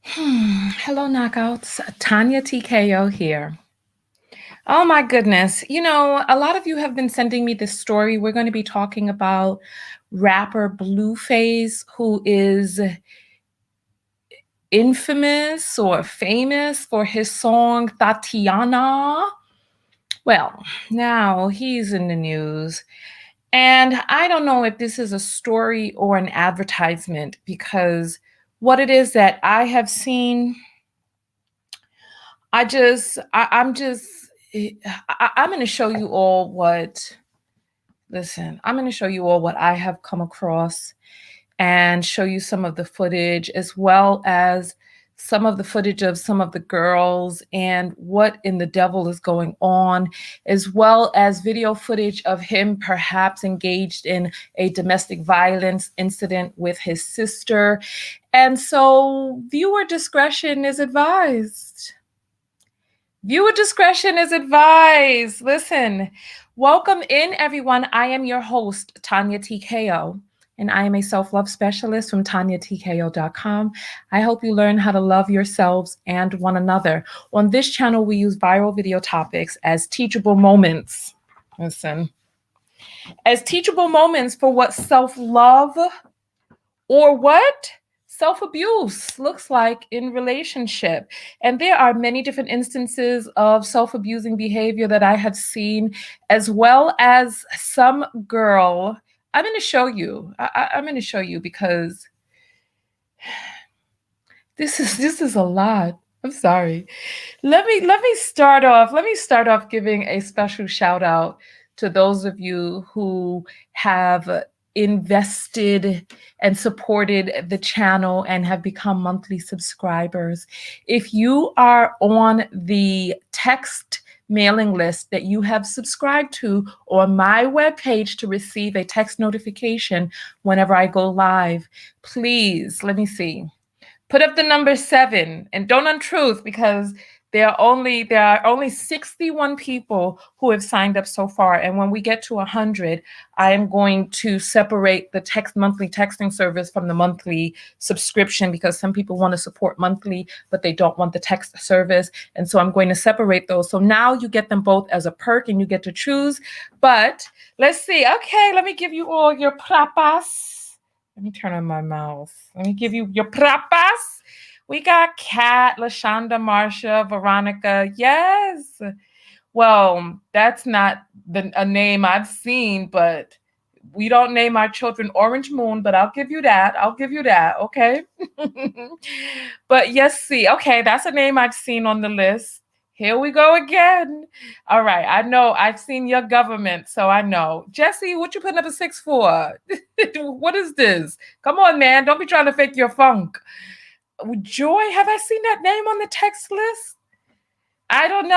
Hello, knockouts. Tanya TKO here. Oh my goodness. A lot of you have been sending me this story. We're going to be talking about rapper BlueFace, who is infamous or famous for his song Thotiana. Well, now he's in the news. And I don't know if this is a story or an advertisement because what it is that I have seen I'm just, I'm going to show you all I'm going to show you all what I have come across and show you some of the footage as well as some of the footage of some of the girls and what in the devil is going on, as well as video footage of him perhaps engaged in a domestic violence incident with his sister. And so viewer discretion is advised. Viewer discretion is advised. Listen, welcome in, everyone. I am your host, Tanya TKO, and I am a self-love specialist from TanyaTKO.com. I hope you learn how to love yourselves and one another. On this channel, we use viral video topics as teachable moments. Listen, as teachable moments for what self-love or what self-abuse looks like in relationship. And there are many different instances of self-abusing behavior that I have seen, as well as some girl. I'm going to show you. I'm going to show you because this is a lot. I'm sorry. Let me start off. Let me start off giving a special shout out to those of you who have invested and supported the channel and have become monthly subscribers. If you are on the text mailing list that you have subscribed to on my webpage to receive a text notification whenever I go live, please, let me see. Put up the number 7 and don't untruth because there are only 61 people who have signed up so far. And when we get to 100, I am going to separate the monthly texting service from the monthly subscription because some people want to support monthly, but they don't want the text service. And so I'm going to separate those. So now you get them both as a perk and you get to choose. But let's see. Okay, let me give you all your papas. Let me turn on my mouse. Let me give you your papas. We got Kat, Lashonda, Marsha, Veronica. Yes. Well, that's not a name I've seen, but we don't name our children Orange Moon, but I'll give you that. I'll give you that. Okay. But yes, see. Okay, that's a name I've seen on the list. Here we go again. All right. I know I've seen your government, so I know. Jesse, what you putting up a 6 for? What is this? Come on, man. Don't be trying to fake your funk. Joy, have I seen that name on the text list? I don't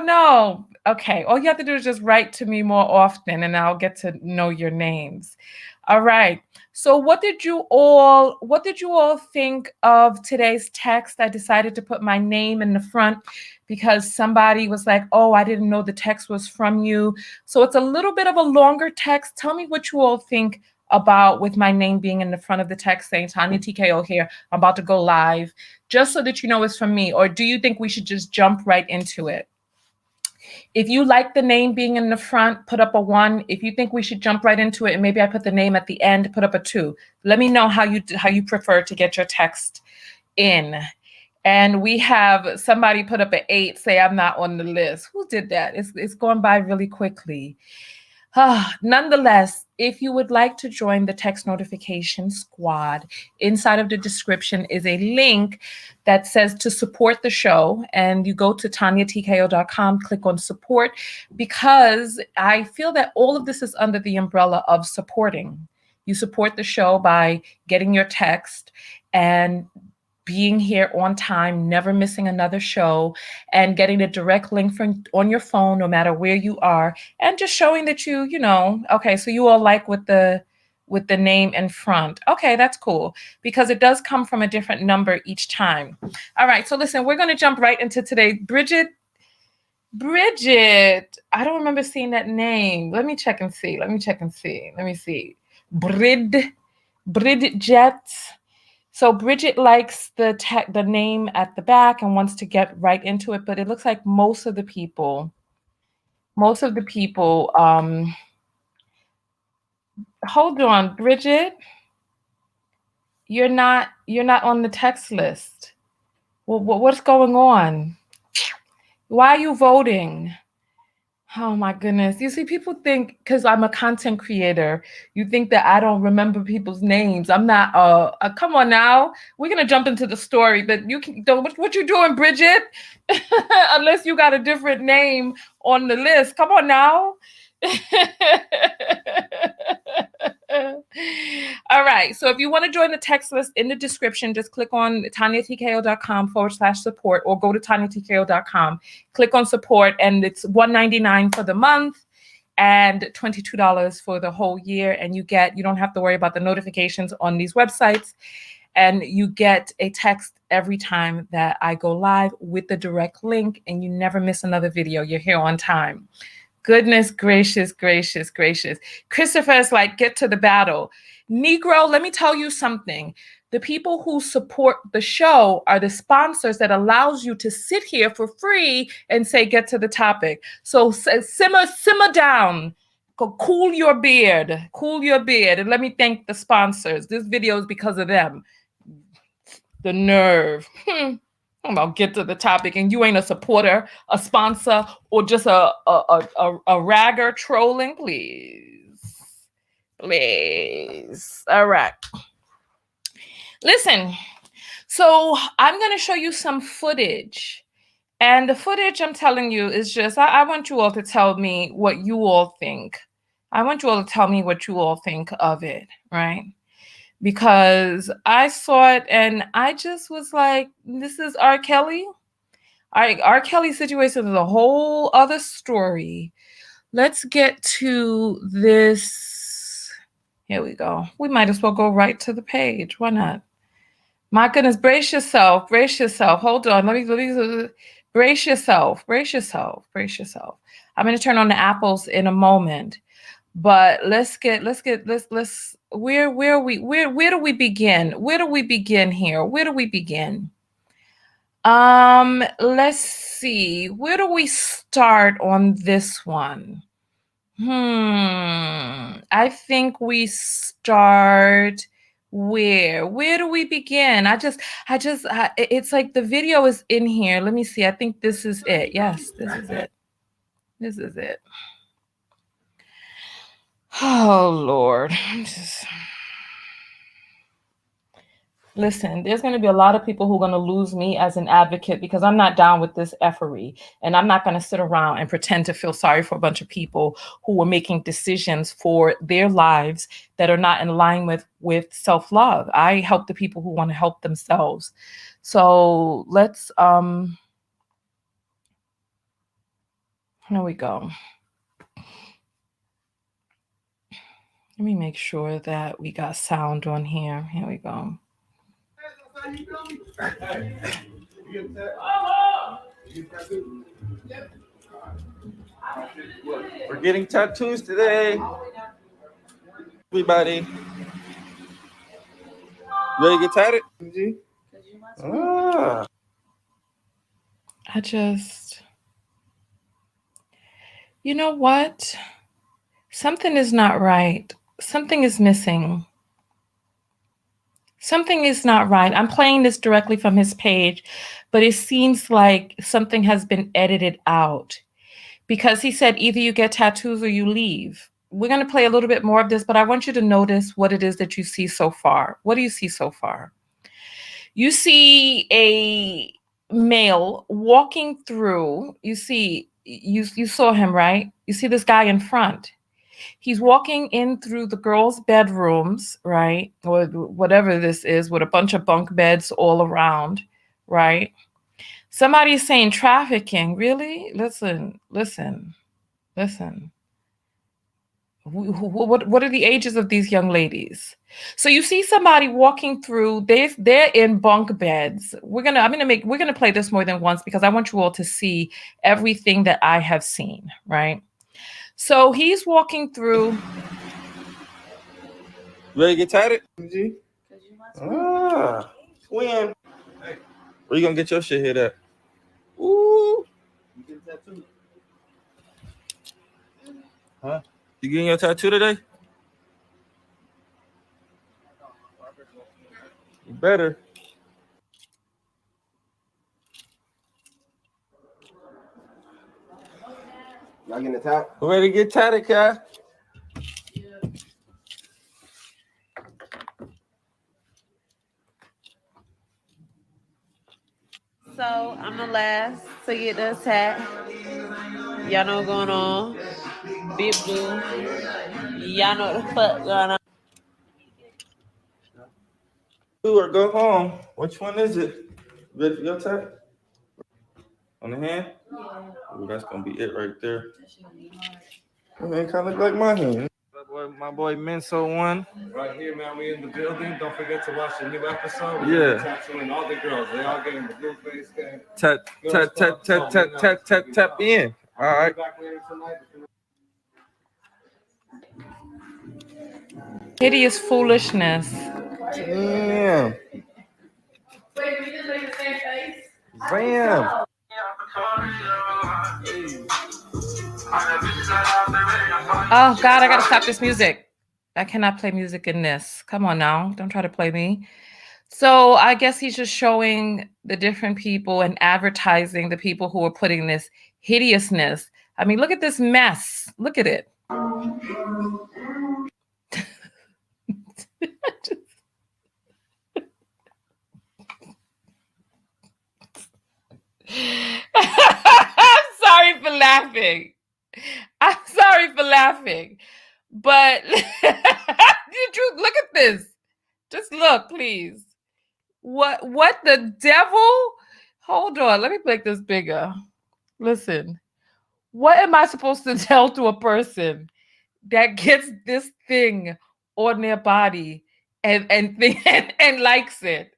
know. Okay, all you have to do is just write to me more often and I'll get to know your names. All right. So what did you all think of today's text? I decided to put my name in the front because somebody was like, "Oh, I didn't know the text was from you." So it's a little bit of a longer text. Tell me what you all think about with my name being in the front of the text saying Tanya TKO here. I'm about to go live, just so that you know it's from me. Or do you think we should just jump right into it? If you like the name being in the front, put up a 1. If you think we should jump right into it and maybe I put the name at the end, put up a 2. Let me know how you prefer to get your text in. And we have somebody put up an 8, say I'm not on the list. Who did that? It's going by really quickly. Nonetheless, if you would like to join the text notification squad, inside of the description is a link that says to support the show. And you go to TanyaTKO.com, click on support, because I feel that all of this is under the umbrella of supporting. You support the show by getting your text and being here on time, never missing another show, and getting a direct link from on your phone, no matter where you are, and just showing that you know, okay, so you all like with the name in front. Okay, that's cool, because it does come from a different number each time. All right, so listen, we're going to jump right into today. Bridget, I don't remember seeing that name. Let me check and see. Bridget. So Bridget likes the name at the back and wants to get right into it, but it looks like most of the people, hold on, Bridget, you're not on the text list. Well, what's going on? Why are you voting? Oh my goodness. You see, people think because I'm a content creator, you think that I don't remember people's names. I'm not, come on now. We're going to jump into the story, but you can, what you doing, Bridget? Unless you got a different name on the list. Come on now. All right. So if you want to join the text list in the description, just click on tanyatko.com/support or go to tanyatko.com, click on support, and it's $1.99 for the month and $22 for the whole year. And you don't have to worry about the notifications on these websites. And you get a text every time that I go live with the direct link, and you never miss another video. You're here on time. Goodness gracious, gracious, gracious. Christopher is like, get to the battle. Negro, let me tell you something. The people who support the show are the sponsors that allows you to sit here for free and say, get to the topic. So simmer down. Cool your beard. And let me thank the sponsors. This video is because of them. The nerve. I'm about get to the topic, and you ain't a supporter, a sponsor, or just a ragger trolling, please. All right. Listen, so I'm going to show you some footage, and the footage I'm telling you is just, I want you all to tell me what you all think. I want you all to tell me what you all think of it, right? Because I saw it and I just was like, this is R. Kelly. R. Kelly's situation is a whole other story. Let's get to this. Here we go. We might as well go right to the page. Why not? My goodness, brace yourself. Hold on. Let me brace yourself. I'm going to turn on the apples in a moment. But let's where do we begin? Let's see. Where do we start on this one? I think we start where do we begin? It's like the video is in here. Let me see. I think this is it. Yes, this is it. Oh, Lord. Listen, there's going to be a lot of people who are going to lose me as an advocate because I'm not down with this effery. And I'm not going to sit around and pretend to feel sorry for a bunch of people who are making decisions for their lives that are not in line with self-love. I help the people who want to help themselves. So let's, here we go. Let me make sure that we got sound on here. Here we go. We're getting tattoos today. Everybody. You ready to get tatted? You know what? Something is not right. Something is missing. Something is not right. I'm playing this directly from his page, but it seems like something has been edited out because he said either you get tattoos or you leave. We're going to play a little bit more of this, but I want you to notice what it is that you see so far. What do you see so far? You see a male walking through. You saw him, right? You see this guy in front. He's walking in through the girls' bedrooms, right? Or whatever this is, with a bunch of bunk beds all around, right? Somebody's saying trafficking. Really? Listen. What are the ages of these young ladies? So you see somebody walking through, they're in bunk beds. We're gonna play this more than once because I want you all to see everything that I have seen, right? So he's walking through. You ready to get tatted? Ah, twin. Where you gonna get your shit hit at? Ooh. Huh? You getting your tattoo today? You better. Y'all getting the tat? We're ready to get tatted, Kai. So I'm the last to get this hat. Y'all know what's going on. Big Blue. Y'all know what the fuck going on. Do or go home. Which one is it? Ready for your tat? On the hand? Ooh, that's gonna be it right there. Man, kind of look like my hand. My boy Menso one. Right here, man. We in the building. Don't forget to watch the new episode. Yeah. Tattooing all the girls. They all getting the BlueFace thing. Tap in. All right. Back later tonight. Hideous foolishness. Damn. Wait, we just made the same face? Bam. Oh God, I gotta stop this music. I cannot play music in this. Come on now, don't try to play me. So I guess he's just showing the different people and advertising the people who are putting this hideousness. I mean, look at this mess. Look at it. I'm sorry for laughing. I'm sorry for laughing. But look at this. Just look, please. What the devil? Hold on. Let me make this bigger. Listen. What am I supposed to tell to a person that gets this thing on their body and likes it?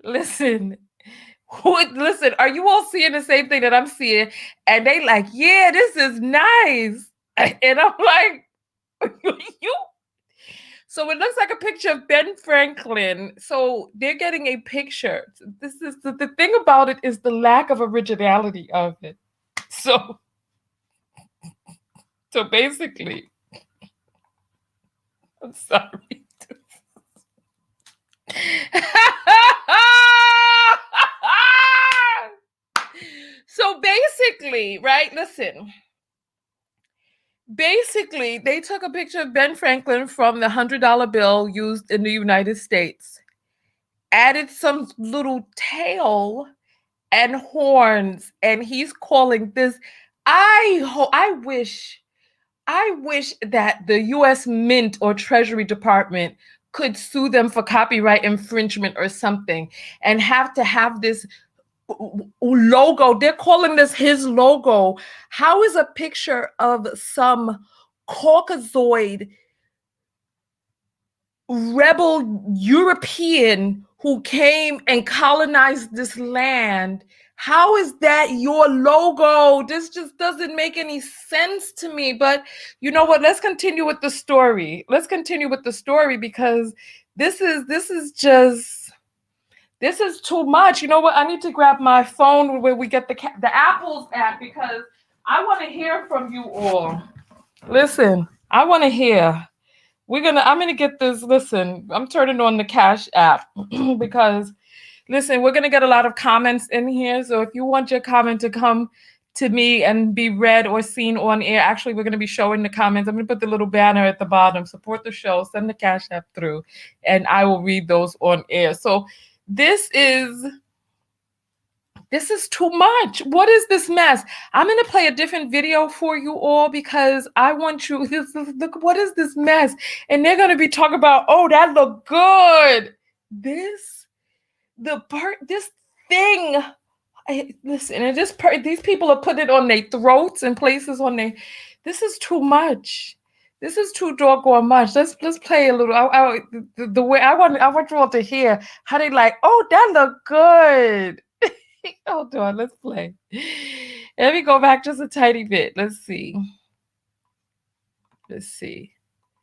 Listen. Listen, are you all seeing the same thing that I'm seeing? And they like, yeah, this is nice. And I'm like, you. So it looks like a picture of Ben Franklin. So they're getting a picture. This is the thing about it is the lack of originality of it. So basically, I'm sorry. So basically, right? Listen. Basically, they took a picture of Ben Franklin from the $100 bill used in the United States, added some little tail and horns, and he's calling this. I wish that the U.S. Mint or Treasury Department could sue them for copyright infringement or something, and have to have this logo. They're calling this his logo. How is a picture of some Caucasoid rebel European who came and colonized this land? How is that your logo? This just doesn't make any sense to me. But you know what? Let's continue with the story. Let's continue with the story because this is too much. You know what? I need to grab my phone where we get the Apple's app because I want to hear from you all. Listen, I want to hear. I'm gonna get this. Listen, I'm turning on the Cash app because listen, we're gonna get a lot of comments in here. So if you want your comment to come to me and be read or seen on air, actually, we're gonna be showing the comments. I'm gonna put the little banner at the bottom. Support the show. Send the Cash app through, and I will read those on air. So this is too much. What is this mess? I'm going to play a different video for you all because I want you. Look, what is this mess? And they're going to be talking about, oh, that looked good. This thing. Listen, and these people are putting it on their throats and places on their. This is too much. This is too doggone much. Let's play a little. The way I want you all to hear how they like. Oh, that looked good. Hold on, let's play. Let me go back just a tiny bit. Let's see.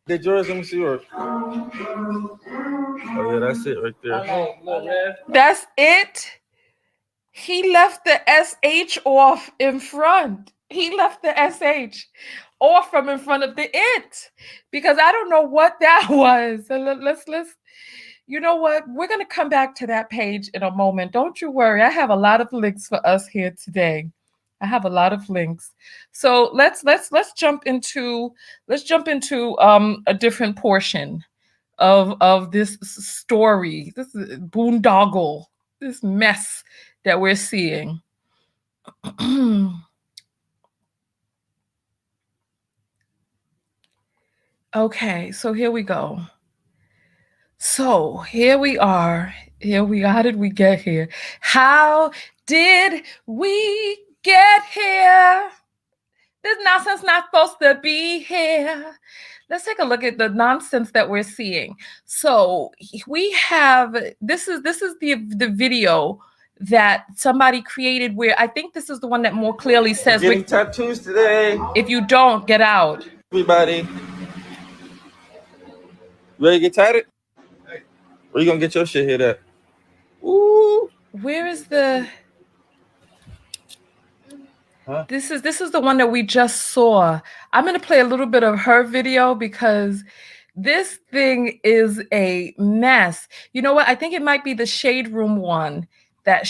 Did yours? Let me see yours. Oh yeah, that's it right there. That's it. He left the SH off in front. He left the SH off from in front of the it because I don't know what that was. So let's you know what? We're going to come back to that page in a moment. Don't you worry. I have a lot of links for us here today. I have a lot of links. So let's jump into a different portion of this story. This is boondoggle, this mess that we're seeing. Okay, so here we go. So here we are. How did we get here? How did we get here? This nonsense not supposed to be here. Let's take a look at the nonsense that we're seeing. So we have this is the video that somebody created where I think this is the one that more clearly says we're getting tattoos today. If you don't, get out. Everybody. Ready to get tatted? Where you gonna get your shit hit at? Ooh. Where is the Huh? This is the one that we just saw. I'm gonna play a little bit of her video because this thing is a mess. You know what? I think it might be the Shade Room one that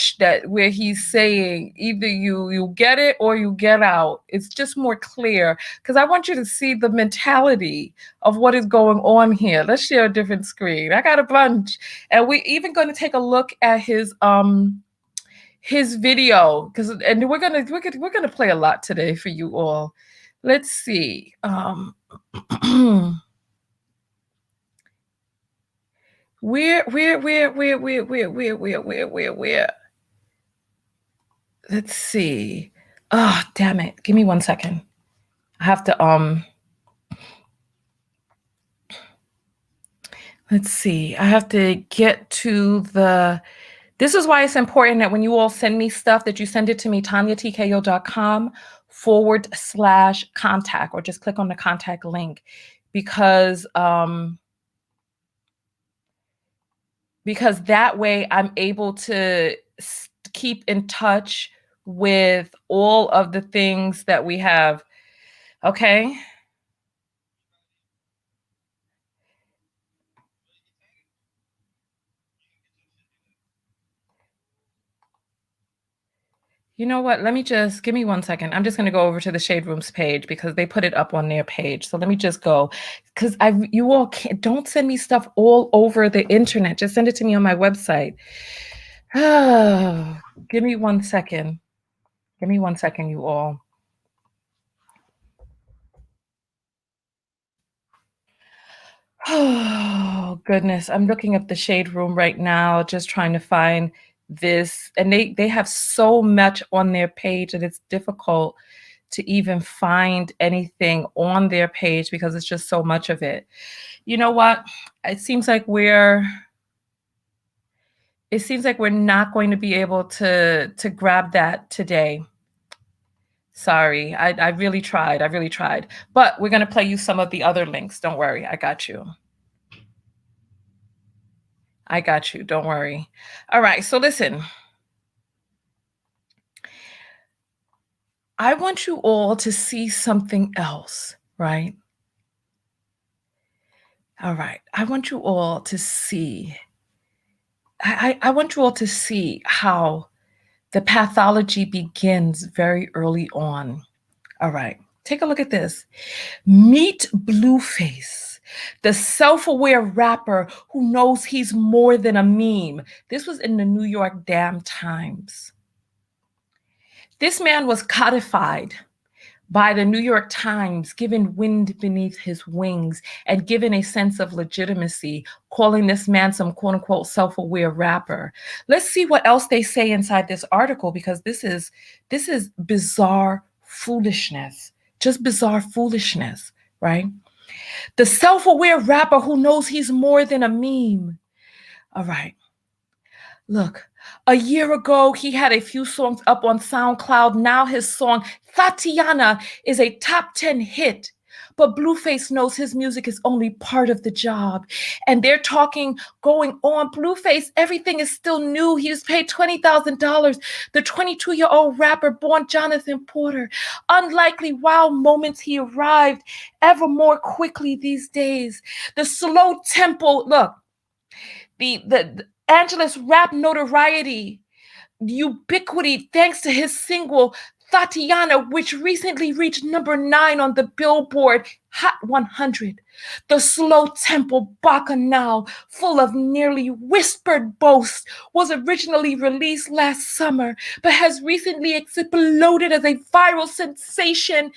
where he's saying either you get it or you get out. It's just more clear because I want you to see the mentality of what is going on here. Let's share a different screen. I got a bunch, and we're even going to take a look at his video and we're gonna play a lot today for you all. Let's see. Where? Let's see. Oh, damn it. Give me 1 second. I have to let's see. I have to get to the This is why it's important that when you all send me stuff that you send it to me, TanyaTKO.com/contact, or just click on the contact link because that way I'm able to keep in touch with all of the things that we have. Okay. You know what? Let me just give me 1 second. I'm just going to go over to the Shade Room's page because they put it up on their page. So let me just go because you all don't send me stuff all over the internet. Just send it to me on my website. Give me 1 second. Give me 1 second, you all. Oh, goodness. I'm looking up the Shade Room right now, just trying to find this. And they have so much on their page that it's difficult to even find anything on their page because it's just so much of it. You know what? It seems like we're not going to be able to grab that today. Sorry, I really tried. But we're going to play you some of the other links. Don't worry. I got you. Don't worry. All right. So listen. I want you all to see something else, right? All right. I want you all to see. I want you all to see how the pathology begins very early on. All right. Take a look at this. Meet BlueFace, the self-aware rapper who knows he's more than a meme. This was in the New York Damn Times. This man was codified by the New York Times, given wind beneath his wings and given a sense of legitimacy, calling this man some quote unquote self-aware rapper. Let's see what else they say inside this article, because this is bizarre foolishness, just bizarre foolishness, right? The self-aware rapper who knows he's more than a meme. All right. Look, a year ago, he had a few songs up on SoundCloud. Now his song, Thotiana, is a top 10 hit. but BlueFace knows his music is only part of the job. And they're talking, going on, BlueFace, everything is still new. He was paid $20,000. The 22-year-old rapper born Jonathan Porter. Unlikely wow moments he arrived ever more quickly these days. The slow tempo, look, the Angelus rap notoriety, ubiquity thanks to his single Thotiana, which recently reached number 9 on the Billboard Hot 100. The slow tempo bacchanal, full of nearly whispered boasts, was originally released last summer, but has recently exploded as a viral sensation.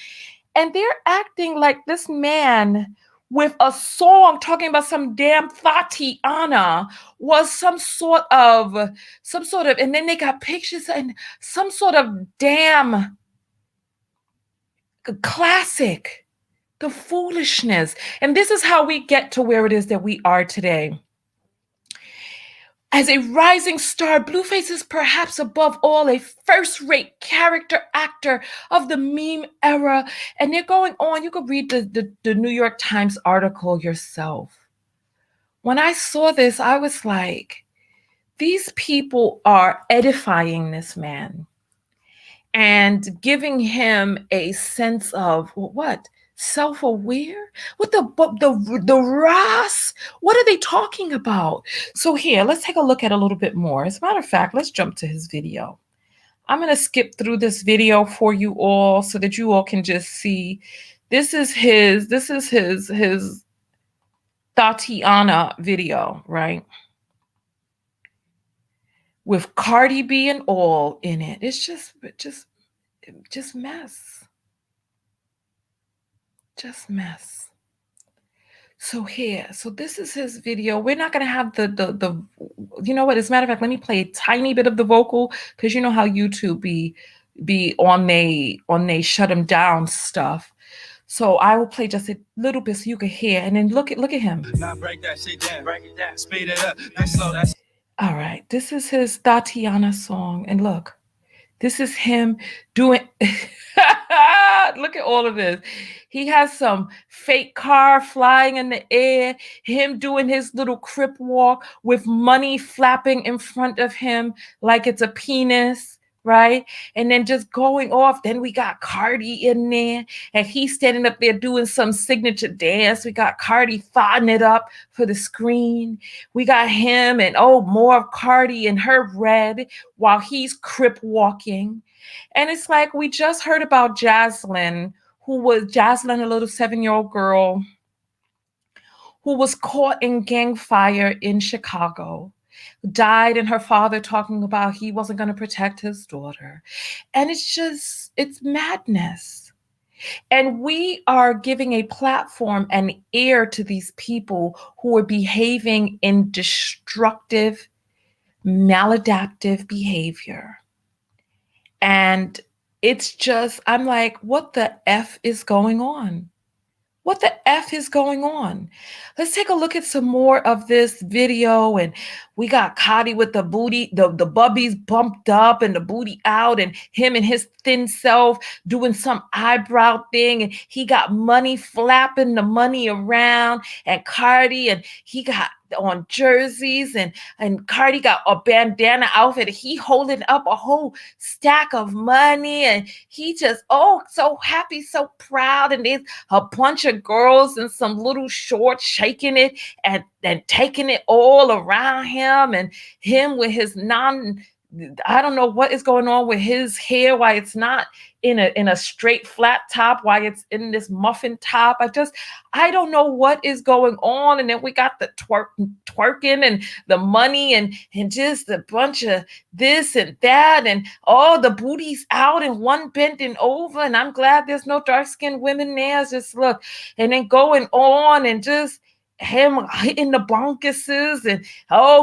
And they're acting like this man with a song talking about some damn Thotiana was some sort of, and then they got pictures and some sort of damn classic, the foolishness. And this is how we get to where it is that we are today. As a rising star, BlueFace is perhaps above all a first-rate character actor of the meme era. And they're going on, you could read the New York Times article yourself. When I saw this, I was like, these people are edifying this man and giving him a sense of what? Self-aware? What the Ross? What are they talking about? So here, let's take a look at a little bit more. As a matter of fact, let's jump to his video. I'm going to skip through this video for you all so that you all can just see. This is his Thotiana video, right? With Cardi B and all in it. It's just mess. Just mess. So here, so this is his video. We're not gonna have the you know what? As a matter of fact, let me play a tiny bit of the vocal because you know how YouTube be on they shut him down stuff. So I will play just a little bit so you can hear, and then look at him. Now break that shit down, break it down, speed it up, then slow that. All right, this is his Thotiana song, and look, this is him doing. Look at all of this. He has some fake car flying in the air, him doing his little crip walk with money flapping in front of him like it's a penis, right? And then just going off. Then we got Cardi in there, and he's standing up there doing some signature dance. We got Cardi thotting it up for the screen. We got him and more of Cardi in her red while he's crip walking. And it's like we just heard about Jaslyn, a little 7-year-old girl who was caught in gang fire in Chicago, died, and her father talking about he wasn't going to protect his daughter. And it's madness. And we are giving a platform and ear to these people who are behaving in destructive, maladaptive behavior. And it's just, I'm like, what the F is going on? What the F is going on? Let's take a look at some more of this video. And we got Cardi with the booty, the bubbies bumped up and the booty out, and him and his thin self doing some eyebrow thing. And he got money flapping the money around, and Cardi, and he got on jerseys, and Cardi got a bandana outfit. He holding up a whole stack of money, and he just so happy, so proud. And there's a bunch of girls in some little shorts shaking it and taking it all around him, and him with his I don't know what is going on with his hair, why it's not in a straight flat top, why it's in this muffin top. I don't know what is going on. And then we got the twerking and the money and just a bunch of this and that, and all the booties out and one bending over. And I'm glad there's no dark-skinned women there. Just look, and then going on and just him hitting the bunkuses, and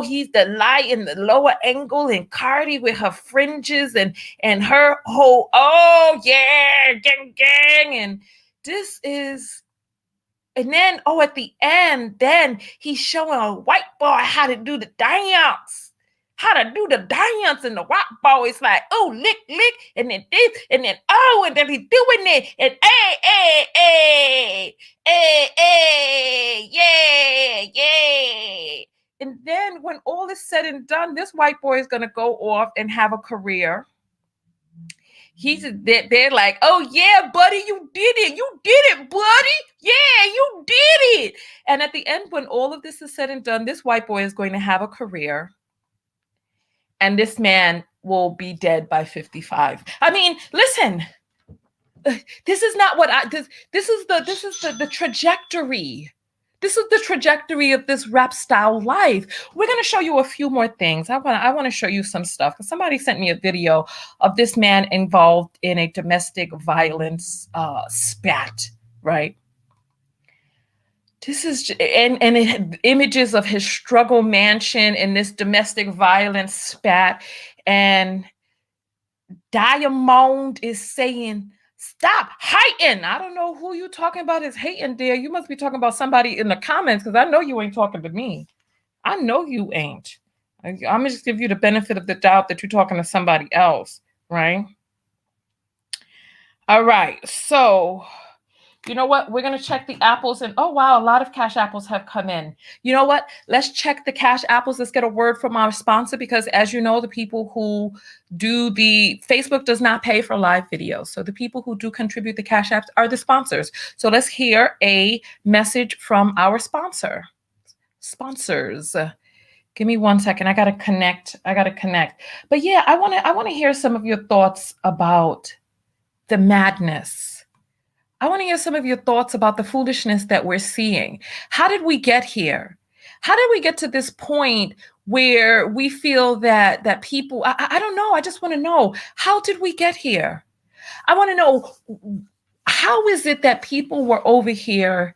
he's the light in the lower angle, and Cardi with her fringes and her whole gang, and this is, and then at the end, then he's showing a white boy how to do the dance. how to do the dance, and the white boys like, oh, lick, lick, and then this, and then oh, and then he doing it, and hey, yeah. And then when all is said and done, this white boy is gonna go off and have a career. They're like, oh yeah, buddy, you did it, buddy. Yeah, you did it. And at the end, when all of this is said and done, this white boy is going to have a career, and this man will be dead by 55. I mean, listen, this is not what this is the trajectory. This is the trajectory of this rap style life. We're going to show you a few more things. I want to show you some stuff, because somebody sent me a video of this man involved in a domestic violence spat, right? This is, and images of his struggle mansion in this domestic violence spat. And Diamond is saying, stop hating. I don't know who you talking about is hating there. You must be talking about somebody in the comments, because I know you ain't talking to me. I know you ain't. I'm going to just give you the benefit of the doubt that you're talking to somebody else, right? All right. So, you know what? We're going to check the apples, and oh, wow, a lot of cash apples have come in. You know what? Let's check the cash apples. Let's get a word from our sponsor, because as you know, the people who do Facebook does not pay for live videos. So the people who do contribute the cash apps are the sponsors. So let's hear a message from our sponsors. Give me 1 second. I got to connect. But yeah, I want to hear some of your thoughts about the madness. I want to hear some of your thoughts about the foolishness that we're seeing. How did we get here? How did we get to this point where we feel that people, I don't know. I just want to know, how did we get here? I want to know, how is it that people were over here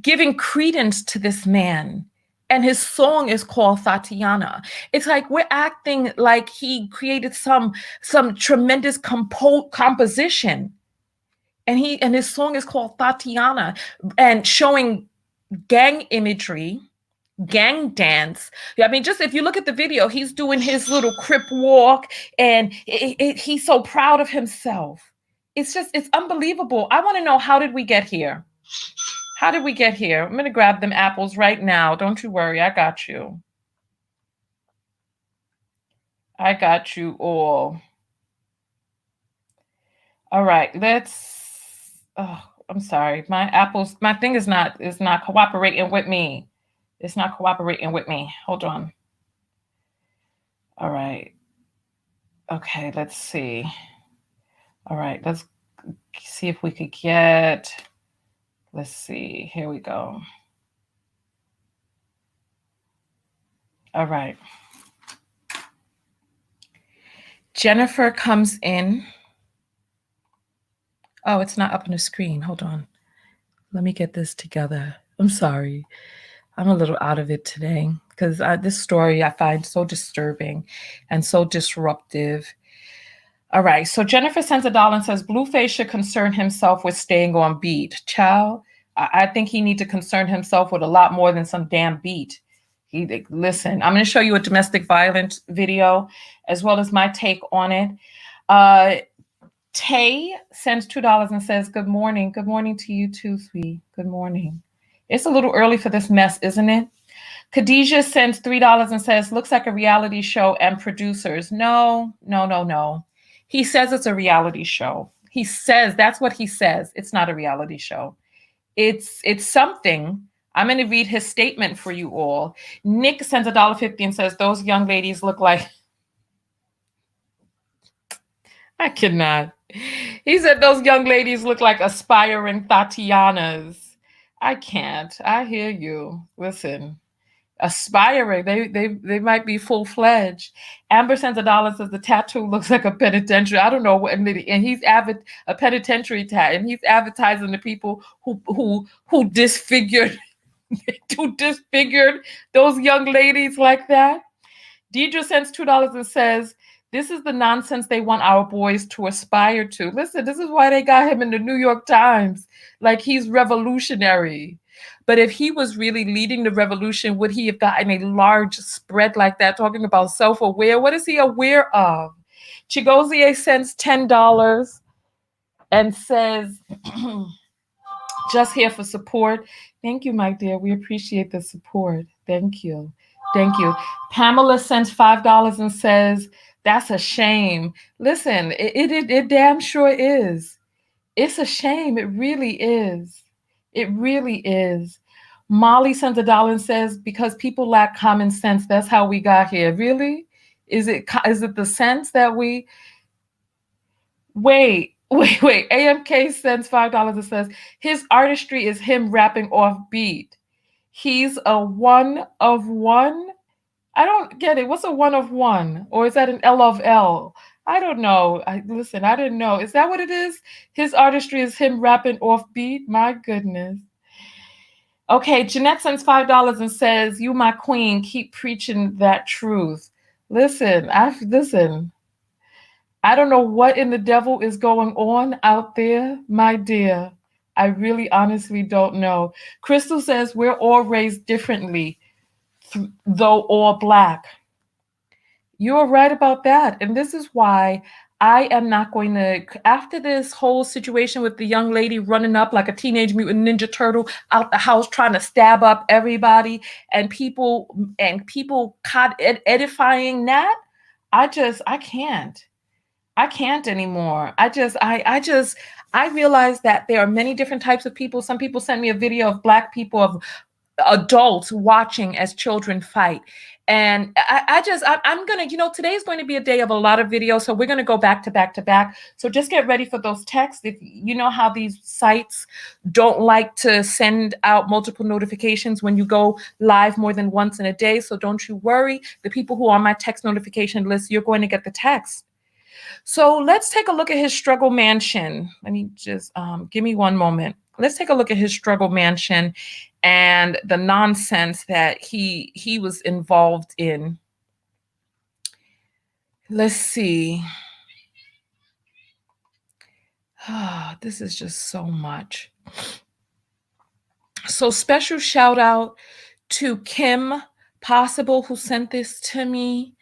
giving credence to this man? And his song is called Thotiana. It's like we're acting like he created some tremendous composition. And his song is called Thotiana, and showing gang imagery, gang dance. I mean, just if you look at the video, he's doing his little crip walk, and he's so proud of himself. It's unbelievable. I want to know, how did we get here? How did we get here? I'm going to grab them apples right now. Don't you worry. I got you. I got you all. All right, oh, I'm sorry. My thing is not cooperating with me. It's not cooperating with me. Hold on. All right. Okay, let's see. All right, let's see if we could get, let's see. Here we go. All right. Jennifer comes in. Oh, it's not up on the screen. Hold on. Let me get this together. I'm sorry. I'm a little out of it today, because this story I find so disturbing and so disruptive. All right. So Jennifer sends $1 and says, BlueFace should concern himself with staying on beat. Child, I think he needs to concern himself with a lot more than some damn beat. Listen, I'm going to show you a domestic violence video as well as my take on it. Tay sends $2 and says, good morning. Good morning to you too, sweet. Good morning. It's a little early for this mess, isn't it? Khadijah sends $3 and says, looks like a reality show and producers. No. He says it's a reality show. He says, that's what he says. It's not a reality show. It's something. I'm going to read his statement for you all. Nick sends $1.50 and says, those young ladies look like, I cannot. He said those young ladies look like aspiring Thotianas. I can't. I hear you. Listen, aspiring. They might be full-fledged. Amber sends $1, says the tattoo looks like a penitentiary. I don't know what, and he's a penitentiary tat, and he's advertising the people who disfigured those young ladies like that. Deidre sends $2 and says, this is the nonsense they want our boys to aspire to. Listen, this is why they got him in the New York Times, like he's revolutionary. But if he was really leading the revolution, would he have gotten a large spread like that, talking about self-aware? What is he aware of? Chigozie sends $10 and says, just here for support. Thank you, my dear. We appreciate the support. Thank you. Thank you. Pamela sends $5 and says, that's a shame. Listen, it damn sure is. It's a shame. It really is. It really is. Molly sends $1 and says, because people lack common sense. That's how we got here. Really? Is it the sense that we... Wait. AMK sends $5 and says, his artistry is him rapping off beat. He's a one of one. I don't get it. What's a one of one? Or is that an L of L? I don't know. Listen, I didn't know. Is that what it is? His artistry is him rapping off beat? My goodness. Okay, Jeanette sends $5 and says, you my queen, keep preaching that truth. Listen. I don't know what in the devil is going on out there, my dear. I really honestly don't know. Crystal says we're all raised differently, though all Black. You're right about that. And this is why I am not going to, after this whole situation with the young lady running up like a teenage mutant ninja turtle out the house trying to stab up everybody and people edifying that, I can't. I can't anymore. I realize that there are many different types of people. Some people send me a video of Black people, of adults watching as children fight. And I'm gonna, today's going to be a day of a lot of videos. So we're gonna go back to back to back. So just get ready for those texts. If you know how these sites don't like to send out multiple notifications when you go live more than once in a day. So don't you worry. The people who are on my text notification list, you're going to get the text. So let's take a look at his struggle mansion. Let me just give me one moment. Let's take a look at his struggle mansion and the nonsense that he was involved in. Let's see. This is just so much. So special shout out to Kim Possible, who sent this to me.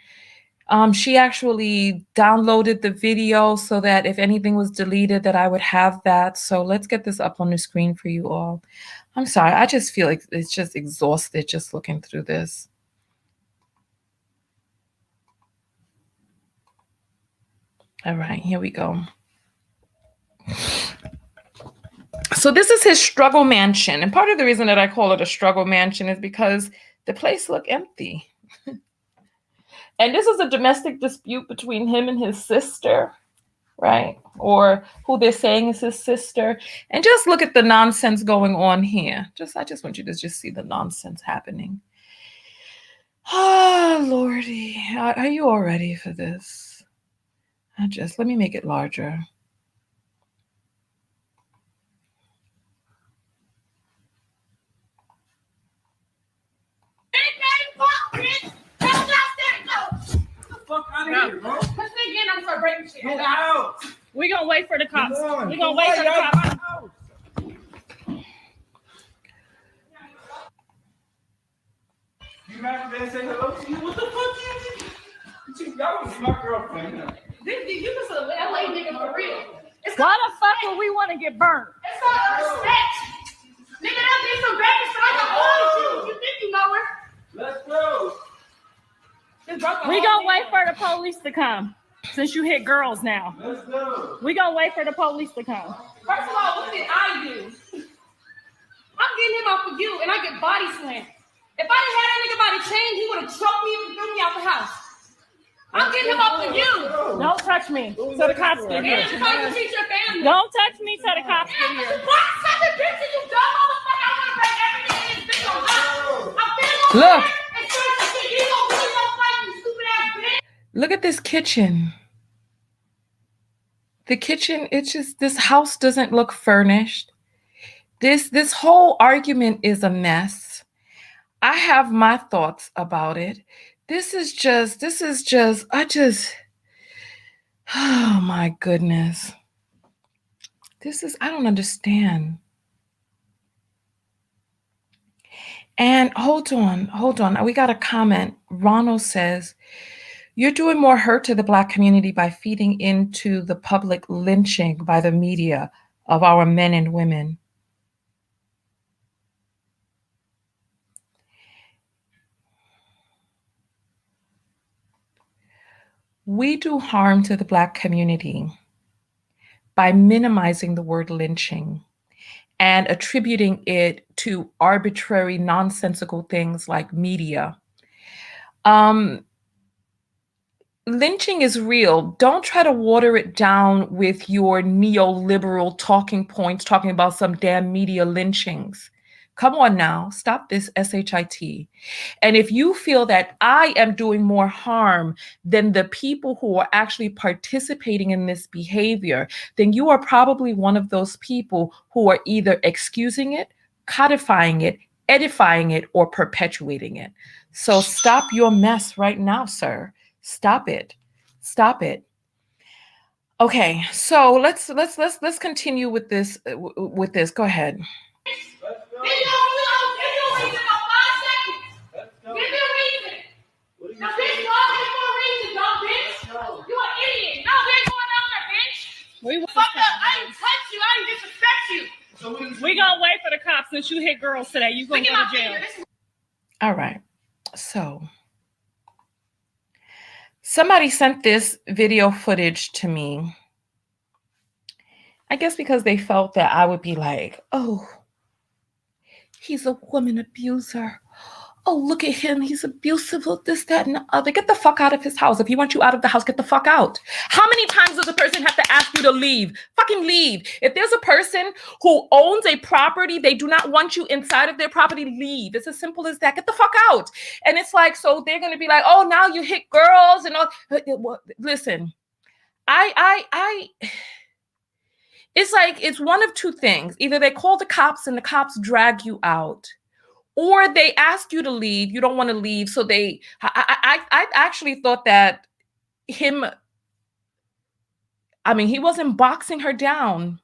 She actually downloaded the video so that if anything was deleted, that I would have that. So let's get this up on the screen for you all. I'm sorry, I just feel like it's just exhausted just looking through this. All right, here we go. So this is his struggle mansion. And part of the reason that I call it a struggle mansion is because the place looked empty. And this is a domestic dispute between him and his sister, right? Or who they're saying is his sister. And just look at the nonsense going on here. I just want you to just see the nonsense happening. Oh, Lordy. Are you all ready for this? Let me make it larger. We're gonna wait for the cops. We're gonna wait for the cops. You mad they say hello to you? What the fuck you? Y'all was my girlfriend. You just a LA nigga for real. Why the fuck would we want to get burned? It's not respect. Nigga, that did some bad shit. I got all you. You think you know her? Let's go. We gonna wait for the police to come. Since you hit girls now. Let's go. We gonna wait for the police to come. First of all, what did I do? I'm getting him off of you, and I get body slammed. If I didn't have that nigga body chain, he would have choked me and threw me out the house. I'm getting him off of you. Don't touch me till the cops get here. And how you treat your family. Don't touch me till the cops get here. What? Such a bitch, you dumb motherfucker. I want to break everything in this bitch on house. I'm feeling Look. and start to shit. You don't really know fight, you stupid ass bitch. Look at this kitchen. The kitchen, it's just, this house doesn't look furnished. This whole argument is a mess. I have my thoughts about it. Oh my goodness. I don't understand. And hold on. We got a comment. Ronald says, you're doing more hurt to the Black community by feeding into the public lynching by the media of our men and women. We do harm to the Black community by minimizing the word lynching and attributing it to arbitrary, nonsensical things like media. Lynching is real. Don't try to water it down with your neoliberal talking points, talking about some damn media lynchings. Come on now, stop this SHIT. And if you feel that I am doing more harm than the people who are actually participating in this behavior, then you are probably one of those people who are either excusing it, codifying it, edifying it, or perpetuating it. So stop your mess right now, sir. Stop it. Stop it. Okay, so let's continue with this. Go ahead. We gonna wait for the cops. Since you hit girls today, you gonna go to jail. All right. So somebody sent this video footage to me. I guess because they felt that I would be like, oh, he's a woman abuser. Oh, look at him. He's abusive, this, that, and the other. Get the fuck out of his house. If he wants you out of the house, get the fuck out. How many times does a person have to ask you to leave? Fucking leave. If there's a person who owns a property, they do not want you inside of their property, leave. It's as simple as that. Get the fuck out. And it's like, so they're going to be like, oh, now you hit girls and all. Listen, it's like, it's one of two things. Either they call the cops and the cops drag you out, or they ask you to leave. You don't want to leave. So I actually thought that he wasn't boxing her down.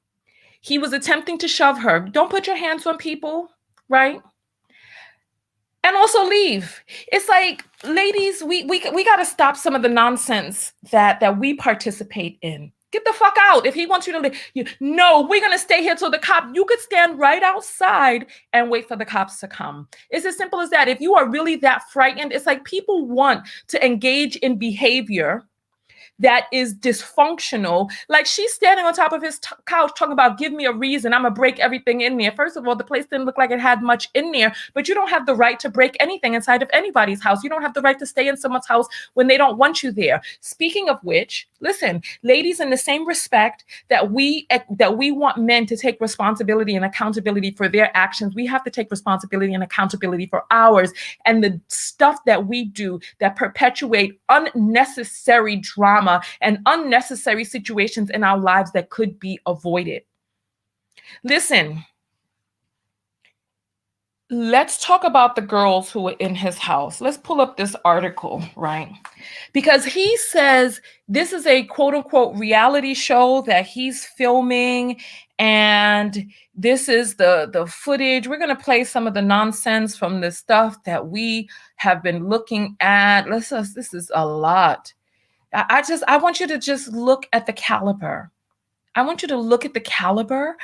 He was attempting to shove her. Don't put your hands on people, right? And also leave. It's like, ladies, we got to stop some of the nonsense that we participate in. Get the fuck out. If he wants you to leave, no, we're going to stay here till the cop. You could stand right outside and wait for the cops to come. It's as simple as that. If you are really that frightened, it's like people want to engage in behavior that is dysfunctional. Like, she's standing on top of his couch talking about, give me a reason, I'm gonna break everything in there. First of all, the place didn't look like it had much in there, but you don't have the right to break anything inside of anybody's house. You don't have the right to stay in someone's house when they don't want you there. Speaking of which, listen, ladies, in the same respect that we want men to take responsibility and accountability for their actions, we have to take responsibility and accountability for ours. And the stuff that we do that perpetuate unnecessary drama and unnecessary situations in our lives that could be avoided. Listen, let's talk about the girls who were in his house. Let's pull up this article, right? Because he says this is a quote unquote reality show that he's filming, and this is the footage. We're going to play some of the nonsense from the stuff that we have been looking at. This is a lot. I want you to just look at the caliber. I want you to look at the caliber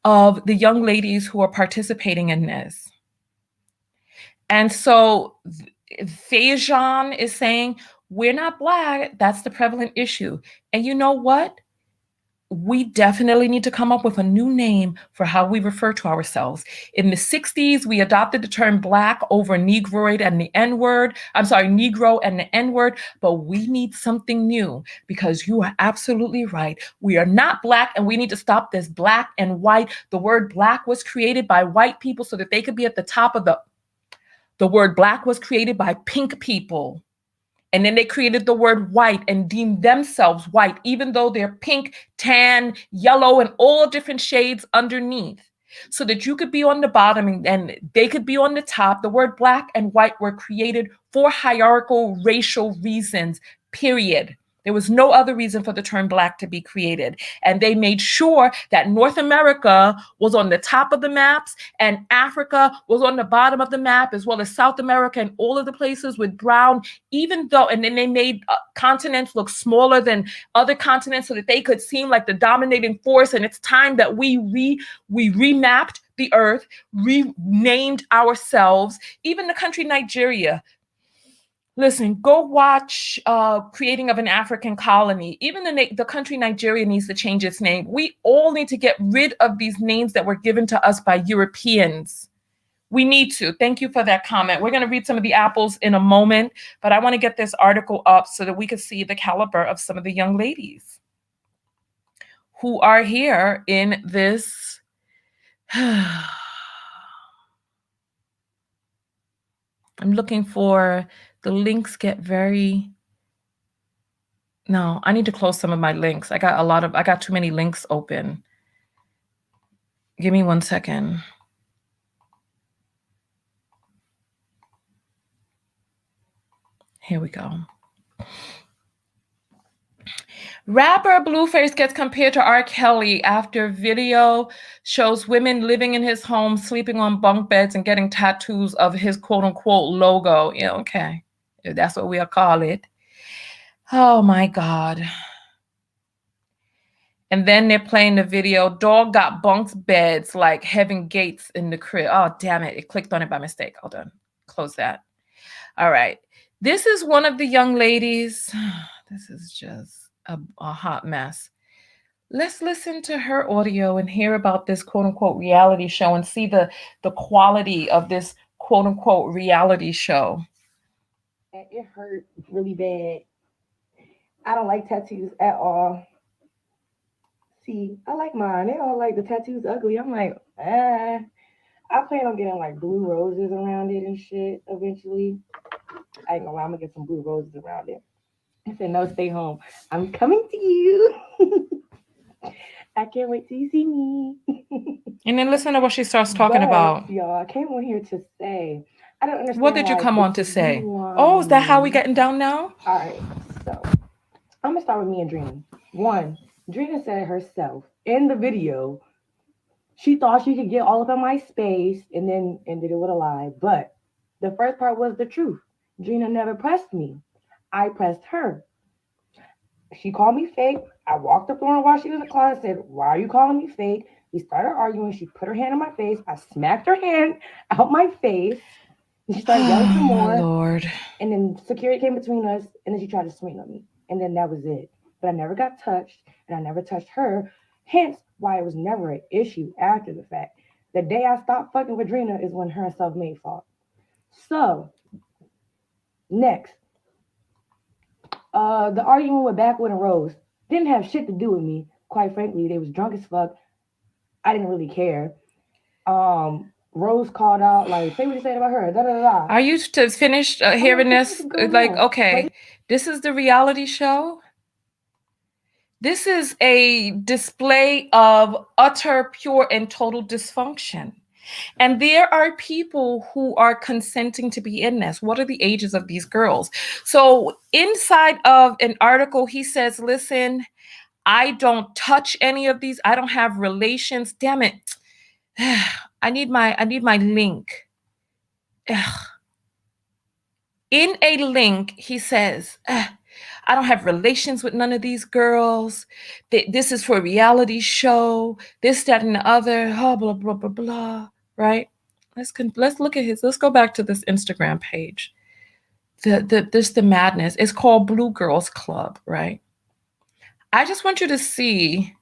of the young ladies who are participating in this. And so Faison is saying, we're not Black. That's the prevalent issue. And you know what? We definitely need to come up with a new name for how we refer to ourselves. In the 60s, we adopted the term Black over Negroid and the N-word. I'm sorry, Negro and the N-word, but we need something new, because you are absolutely right. We are not Black, and we need to stop this Black and white. The word Black was created by white people so that they could be at the top of the word Black was created by pink people. And then they created the word white and deemed themselves white, even though they're pink, tan, yellow, and all different shades underneath, so that you could be on the bottom and they could be on the top. The word Black and white were created for hierarchical racial reasons, period. There was no other reason for the term Black to be created. And they made sure that North America was on the top of the maps and Africa was on the bottom of the map, as well as South America and all of the places with brown, even though, and then they made continents look smaller than other continents so that they could seem like the dominating force. And it's time that we remapped the earth, renamed ourselves, even the country Nigeria. Listen, go watch Creating of an African Colony. Even the country Nigeria needs to change its name. We all need to get rid of these names that were given to us by Europeans. We need to. Thank you for that comment. We're going to read some of the apples in a moment, but I want to get this article up so that we can see the caliber of some of the young ladies who are here in this. I'm looking for the links no, I need to close some of my links. I got too many links open. Give me 1 second. Here we go. Rapper BlueFace gets compared to R. Kelly after video shows women living in his home, sleeping on bunk beds and getting tattoos of his quote unquote logo. Yeah, okay. That's what we'll call it. Oh my God. And then they're playing the video. Dog got bunks beds like heaven gates in the crib. Oh, damn it. It clicked on it by mistake. Hold on. Close that. All right. This is one of the young ladies. This is just a hot mess. Let's listen to her audio and hear about this quote unquote reality show and see the quality of this quote unquote reality show. It hurt really bad. I don't like tattoos at all. See, I like mine. They all like the tattoos ugly. I'm like, I plan on getting like blue roses around it and shit eventually. I ain't gonna lie, I'm gonna get some blue roses around it. I said, no, stay home. I'm coming to you. I can't wait till you see me. And then listen to what she starts talking about. Y'all, I came on here to say, I don't understand. What did you come on to say? Oh, is that how we getting down now? All right, so I'm gonna start with me and Drina. One, Drina said herself in the video, she thought she could get all up in my space and then ended it with a lie. But the first part was the truth. Drina never pressed me. I pressed her. She called me fake. I walked up on her while she was in the closet and said, why are you calling me fake? We started arguing. She put her hand on my face. I smacked her hand out my face. And she started yelling some more. Lord. And then security came between us, and then she tried to swing on me. And then that was it. But I never got touched, and I never touched her. Hence why it was never an issue after the fact. The day I stopped fucking with Drina is when her and Self-Made fought. So, next. The argument with Backwood and Rose didn't have shit to do with me. Quite frankly, they was drunk as fuck. I didn't really care. Rose called out, like, say what you said about her. Da, da, da, da. Are you finished hearing this? Like, okay, this is the reality show. This is a display of utter, pure, and total dysfunction. And there are people who are consenting to be in this. What are the ages of these girls? So inside of an article, he says, listen, I don't touch any of these. I don't have relations. Damn it. I need my link. In a link, he says, I don't have relations with none of these girls. This is for a reality show. This, that, and the other. Oh, blah, blah, blah, blah. Right? Let's look at his. Let's go back to this Instagram page. The madness. It's called Blue Girls Club, right? I just want you to see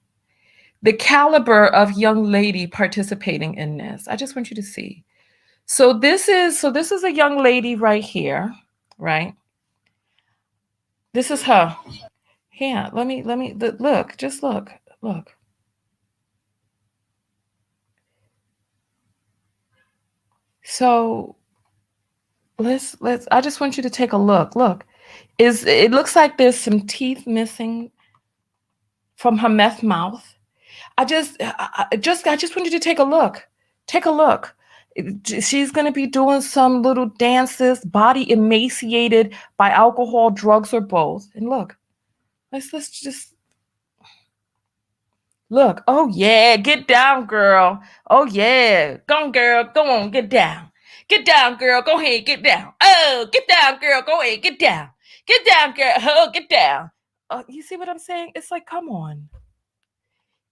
the caliber of young lady participating in this. I just want you to see. So this is a young lady right here, right? This is her. Yeah, let me look, just look. So let's I just want you to take a look. Look. It looks like there's some teeth missing from her meth mouth. I just want you to take a look. Take a look. She's going to be doing some little dances, body emaciated by alcohol, drugs, or both. And look, Let's just look. Oh yeah, get down, girl. Oh yeah, go on, girl. Go on, get down. Get down, girl. Go ahead, get down. Oh, get down, girl. Go ahead, get down. Get down, girl. Oh, get down. You see what I'm saying? It's like, come on.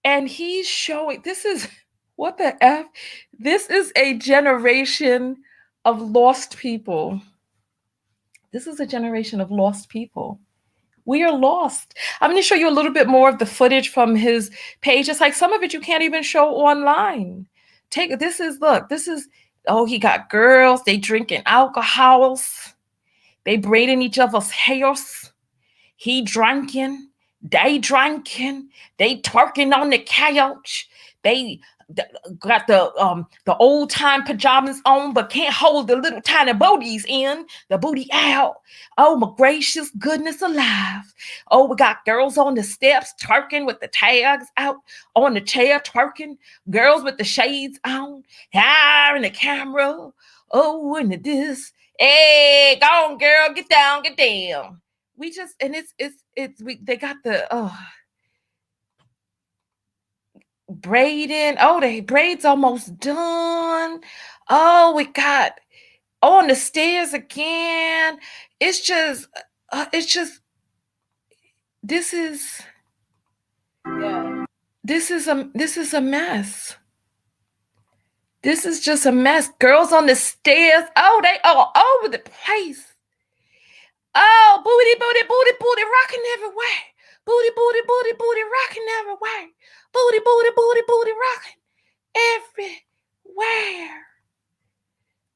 And he's showing, this is, what the F? This is a generation of lost people. This is a generation of lost people. We are lost. I'm going to show you a little bit more of the footage from his page. It's like some of it you can't even show online. Oh, he got girls. They drinking alcohols. They braiding each other's hairs. He drinking. They drinking. They twerking on the couch. They got the old time pajamas on, but can't hold the little tiny booties in, the booty out. Oh my gracious goodness alive. Oh, we got girls on the steps twerking with the tags out on the chair twerking. Girls with the shades on. In the camera. Oh, and this. Hey, go on, girl, get down, get down. We just, and they got the braiding. Oh, the braids almost done. Oh, we got on the stairs again. It's just this is a mess. This is just a mess. Girls on the stairs. Oh, they all over the place. Oh, booty, booty, booty, booty, rocking everywhere. Booty, booty, booty, booty, rocking everywhere. Booty, booty, booty, booty, rocking everywhere.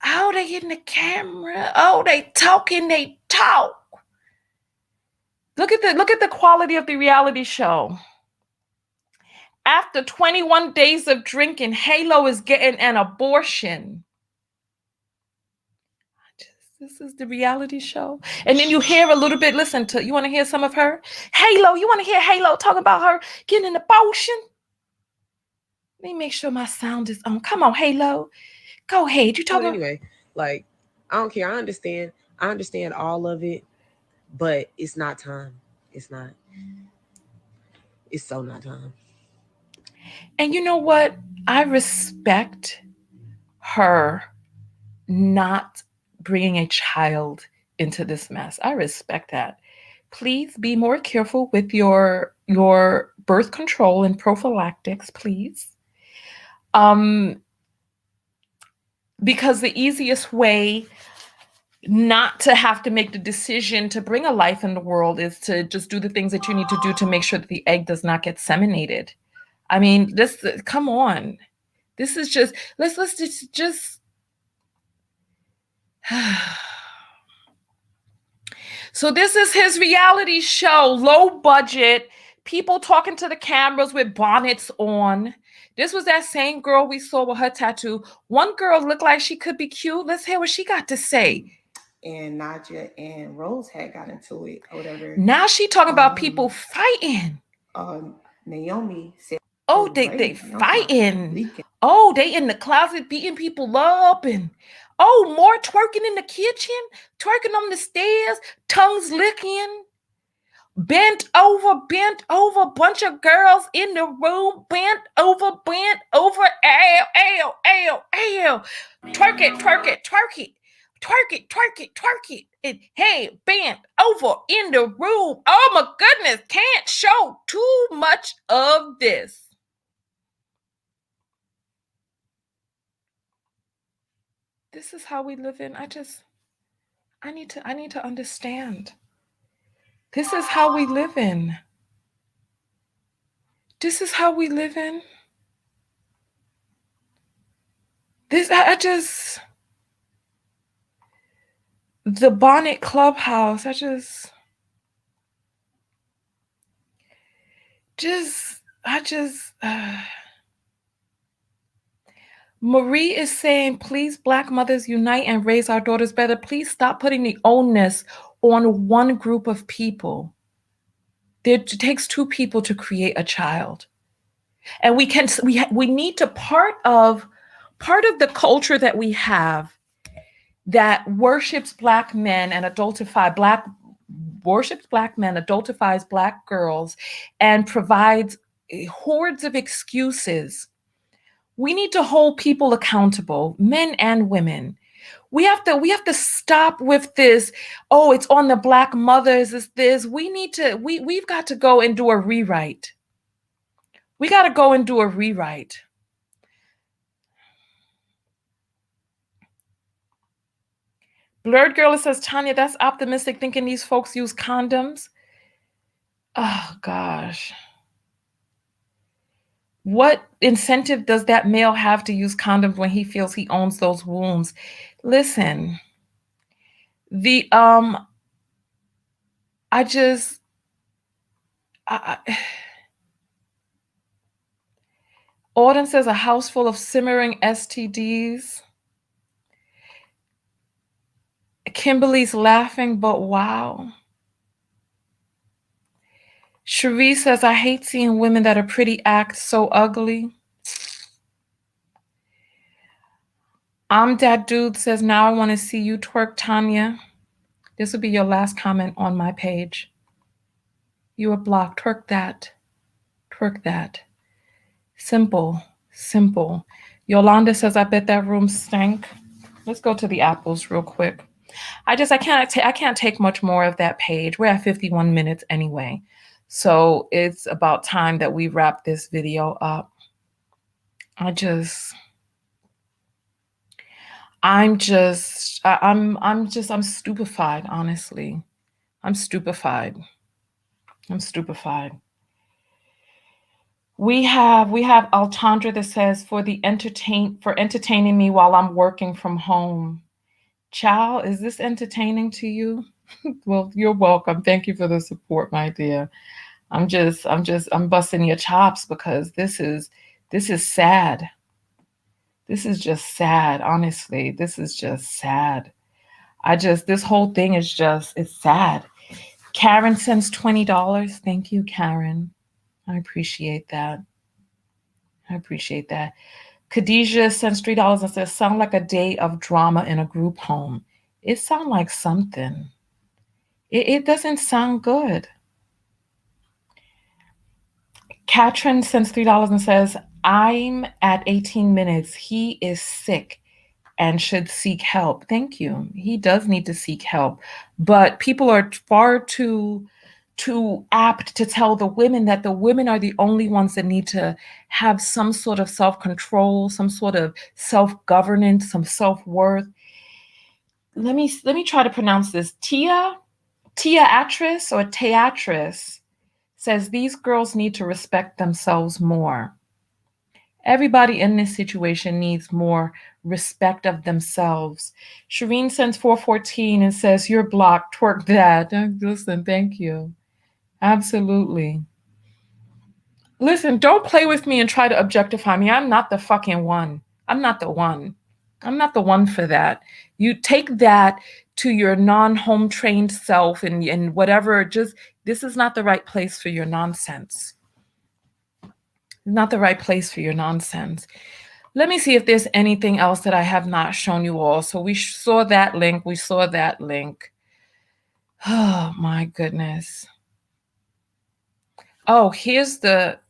Oh, they in the camera. Oh, they talking, they talk. Look at the quality of the reality show. After 21 days of drinking, Halo is getting an abortion. This is the reality show. And then you hear a little bit, you want to hear some of her? Halo, you want to hear Halo talk about her getting an abortion? Let me make sure my sound is on. Come on, Halo. Go ahead. You talking anyway, like, I don't care. I understand all of it, but it's not time. It's not. It's so not time. And you know what? I respect her not bringing a child into this mess. I respect that. Please be more careful with your birth control and prophylactics, please. Because the easiest way not to have to make the decision to bring a life in the world is to just do the things that you need to do to make sure that the egg does not get seminated. I mean, come on. This is just, let's just So this is his reality show, low budget, people talking to the cameras with bonnets on. This was that same girl we saw with her tattoo. One girl looked like she could be cute. Let's hear what she got to say. And Naja and Rose had got into it or whatever. Now she talking about people fighting. Naomi said, oh, they fighting. Oh, they in the closet beating people up, and oh, more twerking in the kitchen, twerking on the stairs, tongues licking, bent over, bunch of girls in the room, bent over, twerk it, and hey, bent over in the room. Oh my goodness, can't show too much of this. This is how we live in. I need to understand. This is how we live in. This is how we live in. The Bonnet Clubhouse, Marie is saying, please, Black mothers, unite and raise our daughters better. Please stop putting the onus on one group of people. It takes two people to create a child. And we need to, part of the culture that we have that worships Black men and adultify Black worships Black men, adultifies Black girls, and provides hordes of excuses. We need to hold people accountable, men and women. We have to stop with this, oh, it's on the Black mothers, it's this. We've got to go and do a rewrite. We got to go and do a rewrite. Blurred Girl says, Tanya, that's optimistic, thinking these folks use condoms. Oh, gosh. What incentive does that male have to use condoms when he feels he owns those wombs? Listen, Auden says a house full of simmering STDs. Kimberly's laughing, but wow. Cherie says, I hate seeing women that are pretty act so ugly. I'm that dude says, now I want to see you twerk, Tanya. This will be your last comment on my page. You are blocked. Twerk that. Twerk that. Simple. Simple. Yolanda says, I bet that room stank. Let's go to the apples real quick. I can't take much more of that page. We're at 51 minutes anyway. So it's about time that we wrap this video up. I'm stupefied, honestly. I'm stupefied. We have Altandra that says, for entertaining me while I'm working from home. Child, is this entertaining to you? Well, you're welcome. Thank you for the support, my dear. I'm busting your chops because this is sad. This is just sad, honestly. This is just sad. This whole thing is it's sad. Karen sends $20. Thank you, Karen. I appreciate that. Khadijah sends $3 and says, sound like a day of drama in a group home. It sounds like something. It doesn't sound good. Katrin sends $3 and says, I'm at 18 minutes. He is sick and should seek help. Thank you. He does need to seek help. But people are far too apt to tell the women that the women are the only ones that need to have some sort of self-control, some sort of self-governance, some self-worth. Let me try to pronounce this. Teatris or Teatris says these girls need to respect themselves more. Everybody in this situation needs more respect of themselves. Shireen sends 414 and says, you're blocked, twerk that. Listen, thank you. Absolutely. Listen, don't play with me and try to objectify me. I'm not the fucking one. I'm not the one for that. You take that to your non-home trained self and whatever. This is not the right place for your nonsense. Not the right place for your nonsense. Let me see if there's anything else that I have not shown you all. So we saw that link. Oh my goodness. Oh, here.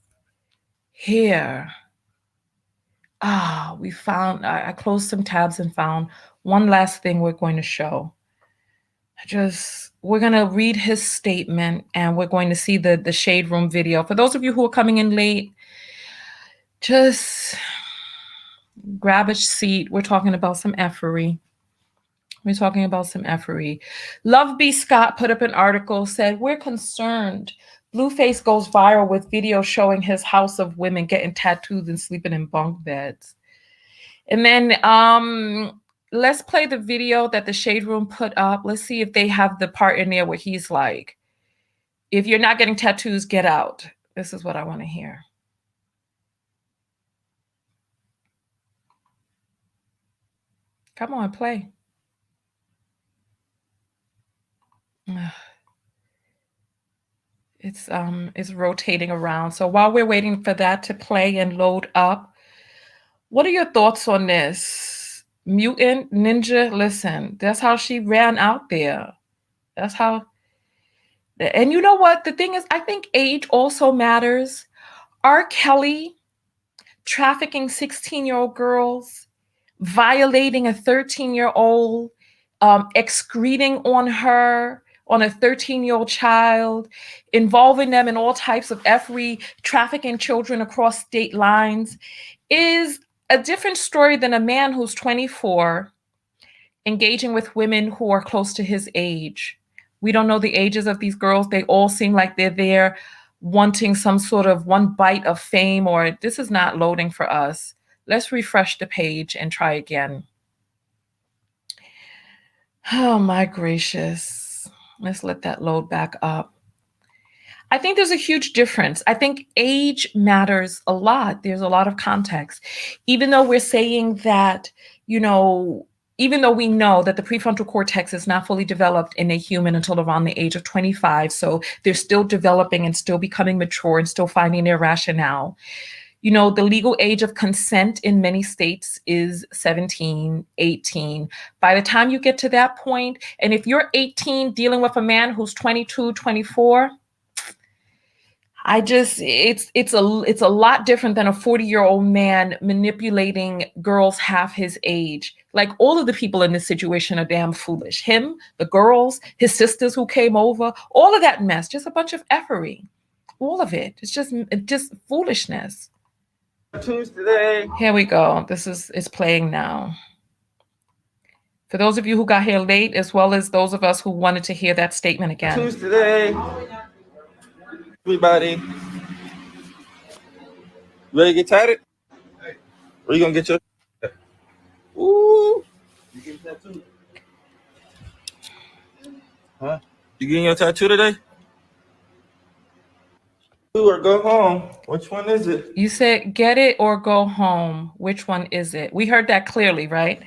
I closed some tabs and found one last thing we're going to show. We're going to read his statement and we're going to see the Shade Room video. For those of you who are coming in late, just grab a seat. We're talking about some effery. Love B. Scott put up an article, said, we're concerned. BlueFace goes viral with video showing his house of women getting tattooed and sleeping in bunk beds. And then let's play the video that the Shade Room put up. Let's see if they have the part in there where he's like, if you're not getting tattoos, get out. This is what I want to hear. Come on, play. It's rotating around. So while we're waiting for that to play and load up, what are your thoughts on this? Mutant Ninja, listen, that's how she ran out there. That's how And you know what? The thing is, I think age also matters. R. Kelly trafficking 16-year-old girls, violating a 13-year-old, excreting on her, on a 13-year-old child, involving them in all types of effery, trafficking children across state lines is a different story than a man who's 24 engaging with women who are close to his age. We don't know the ages of these girls. They all seem like they're there wanting some sort of one bite of fame, or this is not loading for us. Let's refresh the page and try again. Oh my gracious. Let's let that load back up. I think there's a huge difference. I think age matters a lot. There's a lot of context. Even though we're saying that, even though we know that the prefrontal cortex is not fully developed in a human until around the age of 25, so they're still developing and still becoming mature and still finding their rationale. The legal age of consent in many states is 17, 18. By the time you get to that point, and if you're 18 dealing with a man who's 22, 24, it's a lot different than a 40-year-old man manipulating girls half his age. Like, all of the people in this situation are damn foolish. Him, the girls, his sisters who came over, all of that mess, just a bunch of effery. All of it. It's just foolishness. Tuesday. Here we go. It's playing now. For those of you who got here late, as well as those of us who wanted to hear that statement again. Tuesday. Everybody. Ready to get tatted? Where you gonna get your? Ooh. You getting tattooed? Huh? You getting your tattoo today? Or go home. Which one is it? You said get it or go home. Which one is it? We heard that clearly, right?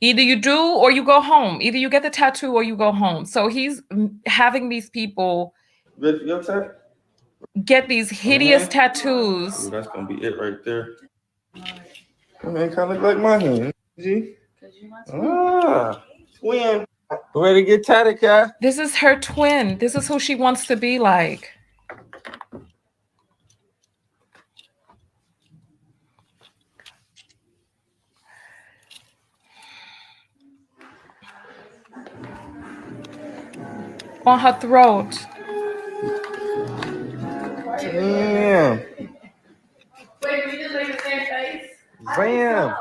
Either you do or you go home. Either you get the tattoo or you go home. So he's having these people get these hideous tattoos. Ooh, that's gonna be it right there. Man, kind of look like my hand. See? Twin. Ready to get tatted, Kat? This is her twin. This is who she wants to be like. On her throat. Damn. Wait, we just make the same face? Bam.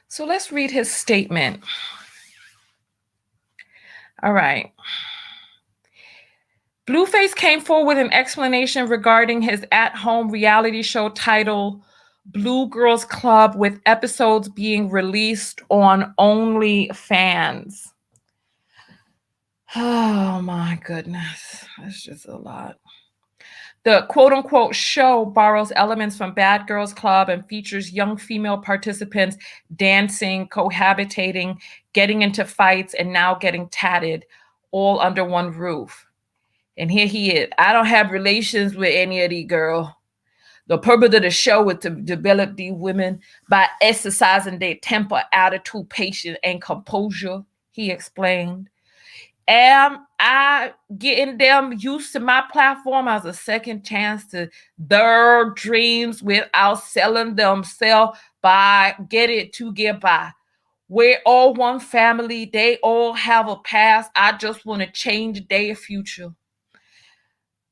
So let's read his statement. All right. BlueFace came forward with an explanation regarding his at-home reality show titled Blue Girls Club, with episodes being released on OnlyFans. Oh my goodness, that's just a lot. The quote-unquote show borrows elements from Bad Girls Club and features young female participants dancing, cohabitating, getting into fights, and now getting tatted, all under one roof. And here he is. I don't have relations with any of these girls. The purpose of the show is to develop these women by exercising their temper, attitude, patience, and composure, he explained. Am I getting them used to my platform as a second chance to their dreams without selling themselves by get it to get by? We're all one family. They all have a past. I just want to change their future.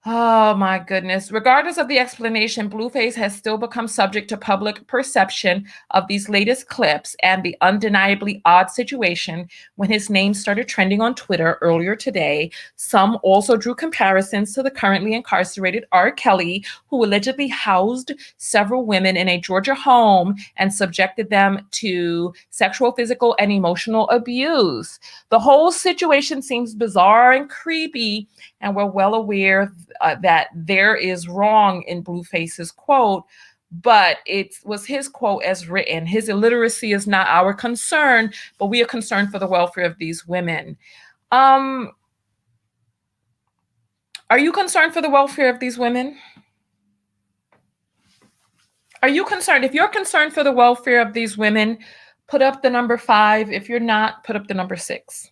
Oh my goodness. Regardless of the explanation, BlueFace has still become subject to public perception of these latest clips and the undeniably odd situation when his name started trending on Twitter earlier today. Some also drew comparisons to the currently incarcerated R. Kelly, who allegedly housed several women in a Georgia home and subjected them to sexual, physical, and emotional abuse. The whole situation seems bizarre and creepy, and we're well aware that there is wrong in BlueFace's quote, but it was his quote as written. His illiteracy is not our concern, but we are concerned for the welfare of these women. Are you concerned for the welfare of these women? Are you concerned? If you're concerned for the welfare of these women, put up the number 5. If you're not, put up the number 6.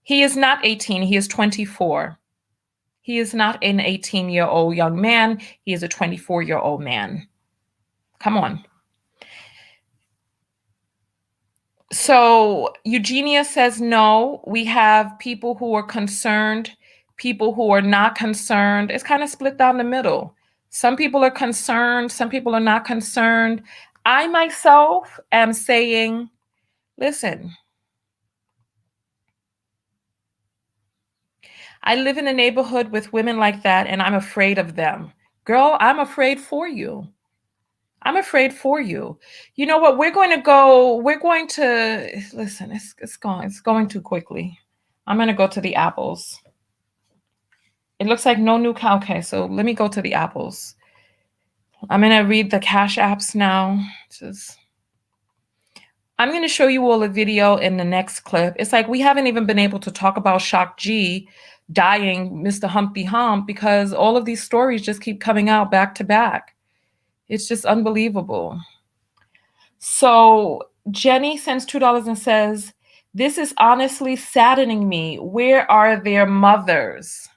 He is not 18. He is 24. He is not an 18-year-old young man. He is a 24-year-old man. Come on. So Eugenia says no. We have people who are concerned, people who are not concerned. It's kind of split down the middle. Some people are concerned, some people are not concerned. I myself am saying, listen, I live in a neighborhood with women like that, and I'm afraid of them. Girl, I'm afraid for you. I'm afraid for you. You know what? We're going to listen, it's going too quickly. I'm going to go to the apples. It looks like no new cow. Okay, so let me go to the apples. I'm going to read the Cash Apps now. I'm going to show you all a video in the next clip. It's like we haven't even been able to talk about Shock G dying, Mr. Humpty Hump, because all of these stories just keep coming out back to back. It's just unbelievable. So Jenny sends $2 and says, this is honestly saddening me. Where are their mothers?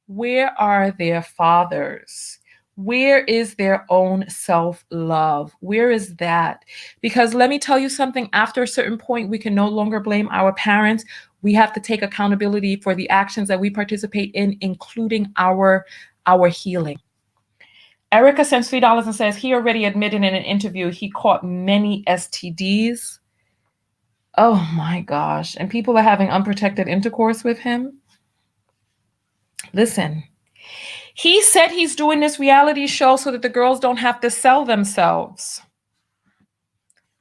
Where are their fathers? Where is their own self-love? Where is that? Because let me tell you something, after a certain point, we can no longer blame our parents. We have to take accountability for the actions that we participate in, including our healing. Erica sends $3 and says he already admitted in an interview he caught many STDs. Oh my gosh. And people are having unprotected intercourse with him. Listen, he said he's doing this reality show so that the girls don't have to sell themselves,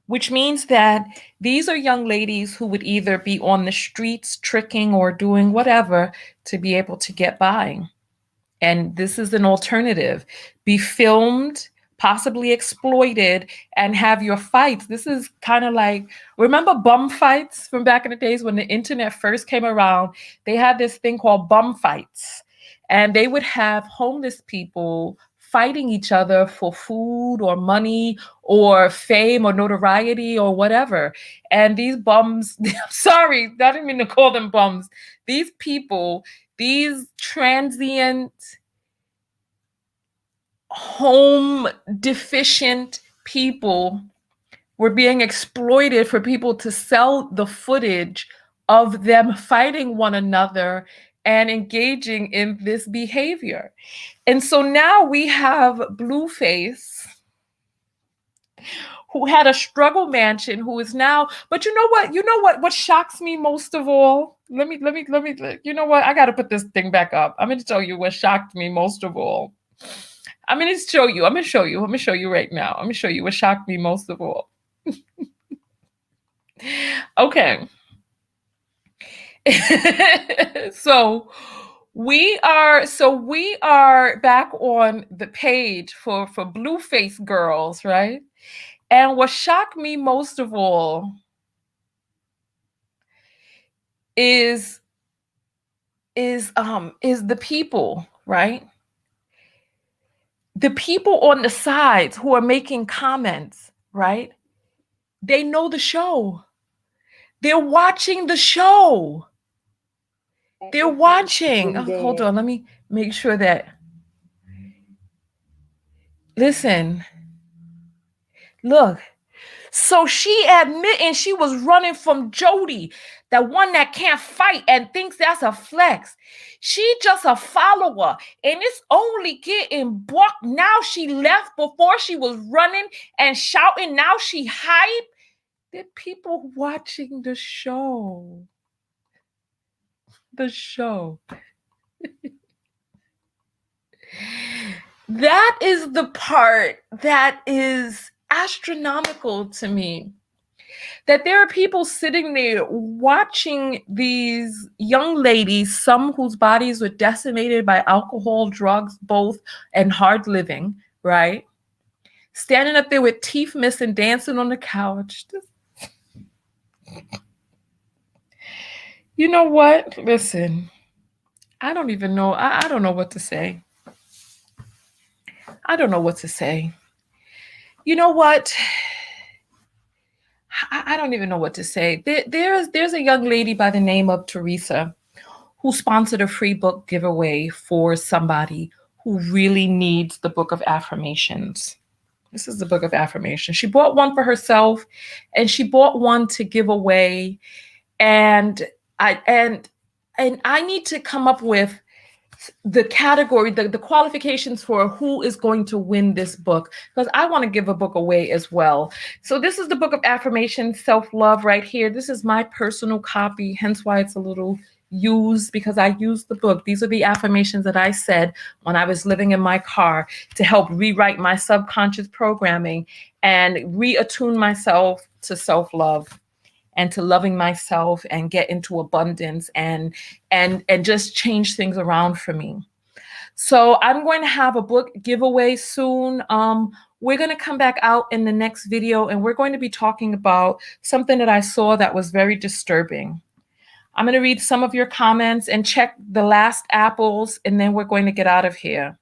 which means that these are young ladies who would either be on the streets tricking or doing whatever to be able to get by. And this is an alternative. Be filmed, possibly exploited, and have your fights. This is kind of like, remember bum fights from back in the days when the internet first came around? They had this thing called bum fights. And they would have homeless people fighting each other for food or money or fame or notoriety or whatever. And these bums, sorry, I didn't mean to call them bums. These people, these transient, home deficient people were being exploited for people to sell the footage of them fighting one another and engaging in this behavior. And so now we have BlueFace, who had a struggle mansion, who is now, but you know what shocks me most of all? Let me, you know what? I got to put this thing back up. I'm going to tell you what shocked me most of all. I'm going to show you right now. I'm going to show you what shocked me most of all. Okay. So we are back on the page for BlueFace girls, right? And what shocked me most of all is the people, right? The people on the sides who are making comments, right? They know the show. They're watching the show. They're watching. Oh, hold on, let me make sure that. Listen. Look. So she admitting she was running from Jody, the one that can't fight and thinks that's a flex. She just a follower, and it's only getting bucked. Now she left before she was running and shouting. Now she hype. The people watching the show. The show. That is the part that is astronomical to me. That there are people sitting there watching these young ladies, some whose bodies were decimated by alcohol, drugs, both, and hard living, right? Standing up there with teeth missing, dancing on the couch. You know what? Listen, I don't even know. I don't know what to say. I don't know what to say. You know what? I don't even know what to say. There's a young lady by the name of Teresa who sponsored a free book giveaway for somebody who really needs the book of affirmations. This is the book of affirmations. She bought one for herself and she bought one to give away. And I need to come up with the category, the qualifications for who is going to win this book, because I want to give a book away as well. So this is the book of affirmation, self-love right here. This is my personal copy, hence why it's a little used, because I used the book. These are the affirmations that I said when I was living in my car to help rewrite my subconscious programming and reattune myself to self-love and to loving myself and get into abundance and just change things around for me. So I'm going to have a book giveaway soon. We're going to come back out in the next video and we're going to be talking about something that I saw that was very disturbing. I'm going to read some of your comments and check the last apples, and then we're going to get out of here.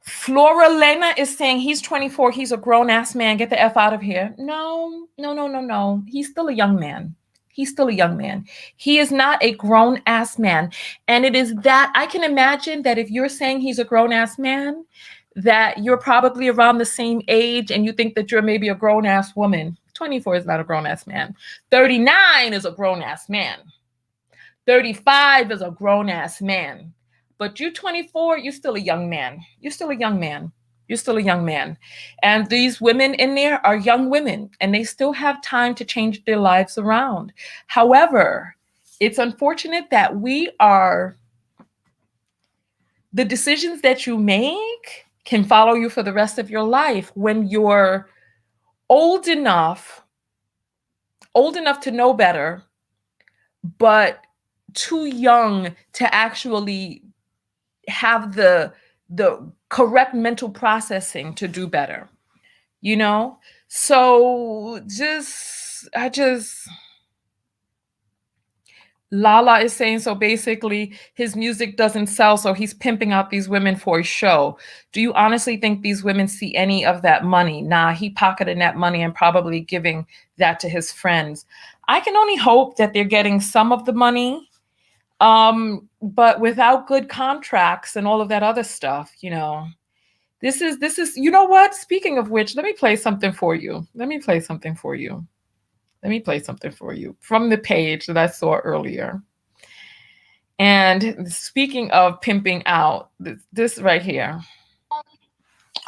Flora Lena is saying he's 24. He's a grown-ass man. Get the F out of here. No. He's still a young man. He's still a young man. He is not a grown-ass man. And it is that I can imagine that if you're saying he's a grown-ass man, that you're probably around the same age and you think that you're maybe a grown-ass woman. 24 is not a grown-ass man. 39 is a grown-ass man. 35 is a grown-ass man. But you 24, you're still a young man. You're still a young man. You're still a young man. And these women in there are young women, and they still have time to change their lives around. However, it's unfortunate that the decisions that you make can follow you for the rest of your life when you're old enough to know better, but too young to actually have the correct mental processing to do better, So Lala is saying, so basically his music doesn't sell, so he's pimping out these women for a show. Do you honestly think these women see any of that money? Nah, he pocketing that money and probably giving that to his friends. I can only hope that they're getting some of the money, but without good contracts and all of that other stuff, This is, you know what? Speaking of which, let me play something for you. Let me play something for you from the page that I saw earlier. And speaking of pimping out, this right here.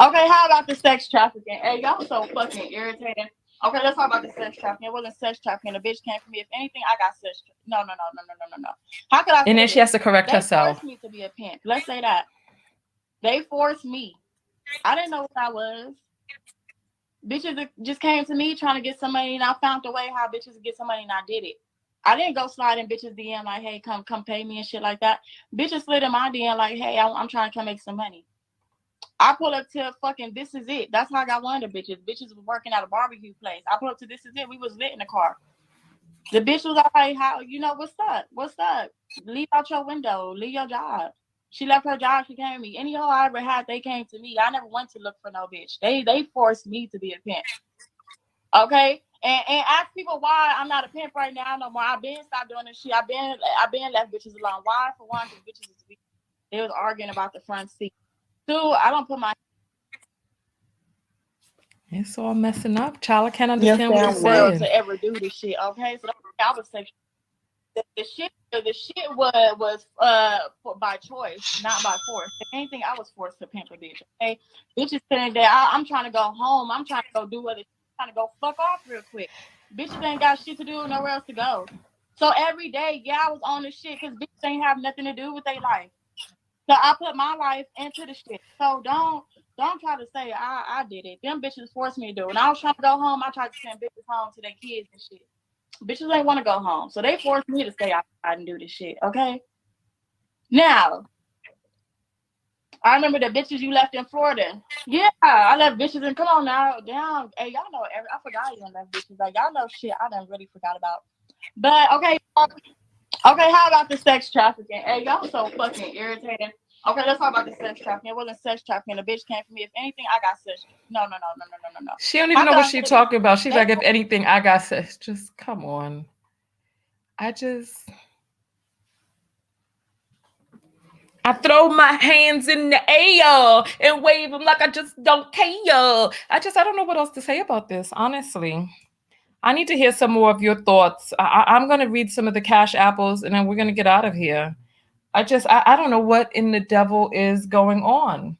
Okay, how about the sex trafficking? Hey, y'all so fucking irritating. Okay, let's talk about the sex trafficking. It wasn't sex trafficking. The bitch came for me. If anything, I got sex. No. How could I? And then she has to correct herself. They forced me to be a pimp. Let's say that. They forced me. I didn't know what I was. Bitches just came to me trying to get some money, and I found a way how bitches get some money, and I did it. I didn't go slide in bitches DM like, hey, come pay me and shit like that. Bitches slid in my DM like, hey, I'm trying to come make some money. I pull up to fucking This Is It. That's how I got one of the bitches. Bitches was working at a barbecue place. I pull up to This Is It. We was lit in the car. The bitch was like, how, what's up? Leave out your window. Leave your job. She left her job. She came to me. Any hoe I ever had, they came to me. I never went to look for no bitch. They forced me to be a pimp. Okay? And ask people why I'm not a pimp right now no more. I've been stopped doing this shit. I've been left bitches alone. Why? For one, because bitches is weak. They was arguing about the front seat. Two, I don't put my... It's all messing up. Child, I can't understand what you're saying. To ever do this shit, okay? So I was sexual. The shit was by choice, not by force. If anything, I was forced to pimp a bitch. Okay, bitches sitting there. I'm trying to go home. I'm trying to go do other. Trying to go fuck off real quick. Bitches ain't got shit to do, nowhere else to go. So every day, I was on this shit because bitches ain't have nothing to do with their life. So I put my life into the shit. So don't try to say I did it. Them bitches forced me to do it. When I was trying to go home, I tried to send bitches home to their kids and shit. Bitches ain't want to go home. So they forced me to stay outside and do this shit, okay? Now, I remember the bitches you left in Florida. Yeah, I left bitches and come on now. Down. Hey, y'all know I forgot you left bitches. Like, y'all know shit I done really forgot about. But, okay, how about the sex trafficking? Hey, y'all so fucking irritating. Okay, let's talk about the sex trafficking. It wasn't sex trafficking. The bitch came for me. If anything, I got sex. No. She don't even know what she's talking about. She's like, if anything, I got sex. Just come on. I throw my hands in the air and wave them like I just don't care. I don't know what else to say about this, honestly. I need to hear some more of your thoughts. I'm going to read some of the cash apples and then we're going to get out of here. I don't know what in the devil is going on.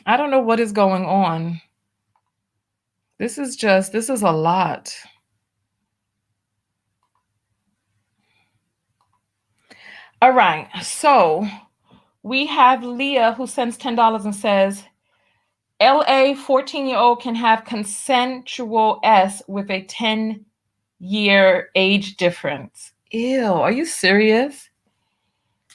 I don't know what is going on. This is a lot. All right. So we have Leah who sends $10 and says, LA 14-year-old can have consensual S with a 10-year age difference. Ew, are you serious?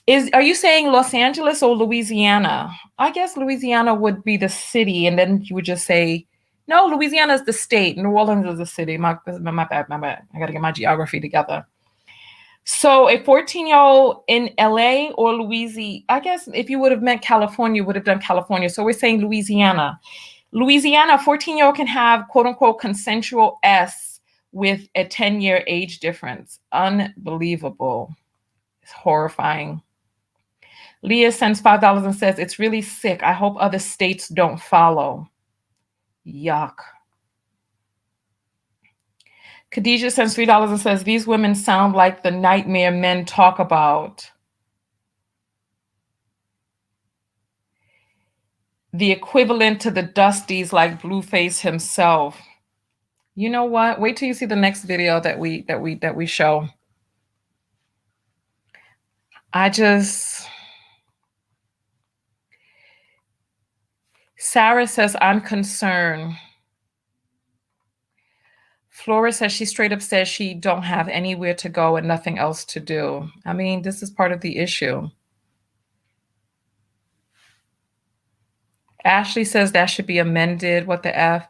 Are you saying Los Angeles or Louisiana? I guess Louisiana would be the city, and then you would just say, no, Louisiana is the state. New Orleans is the city. My bad. I got to get my geography together. So a 14-year-old in LA or Louisiana, I guess if you would have meant California, you would have done California. So we're saying Louisiana. Louisiana, a 14-year-old can have quote unquote consensual S with a 10-year age difference. Unbelievable. It's horrifying. Leah sends $5 and says, it's really sick. I hope other states don't follow. Yuck. Khadijah sends $3 and says, these women sound like the nightmare men talk about. The equivalent to the Dusties like BlueFace himself. You know what? Wait till you see the next video that we show. Sarah says, I'm concerned. Flora says she straight up says she don't have anywhere to go and nothing else to do. I mean, this is part of the issue. Ashley says that should be amended. What the F?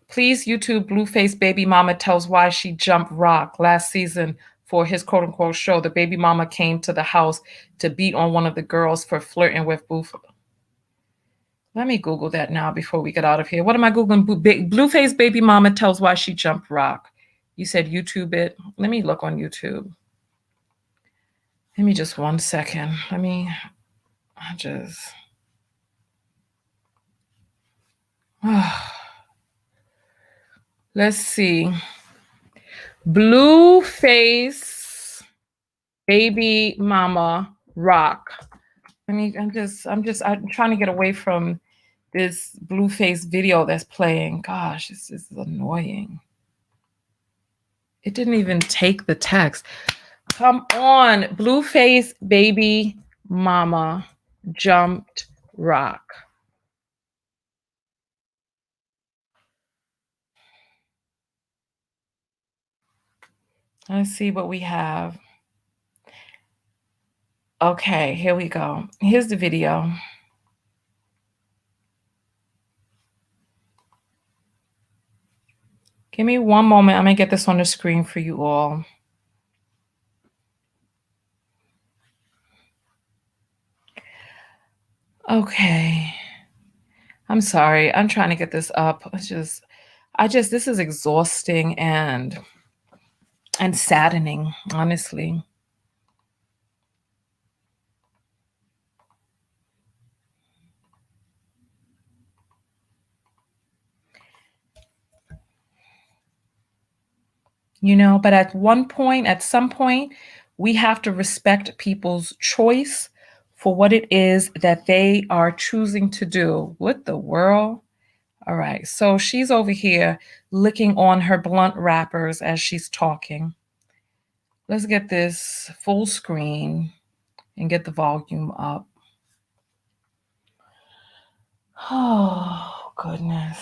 Please YouTube BlueFace baby mama tells why she jumped rock last season for his quote unquote show. The baby mama came to the house to beat on one of the girls for flirting with Buffalo. Let me Google that now before we get out of here. What am I Googling? BlueFace baby mama tells why she jumped rock. You said YouTube it. Let me look on YouTube. Give me just 1 second. Let's see. BlueFace baby mama rock. I'm trying to get away from this BlueFace video that's playing. Gosh, this is annoying. It didn't even take the text. Come on, BlueFace baby mama jumped rock. Let's see what we have. Okay, here we go. Here's the video. Give me one moment. I'm going to get this on the screen for you all. Okay. I'm sorry. I'm trying to get this up. This is exhausting and saddening, honestly. You know, but at some point, we have to respect people's choice for what it is that they are choosing to do. What the world? All right, so she's over here licking on her blunt wrappers as she's talking. Let's get this full screen and get the volume up. Oh, goodness.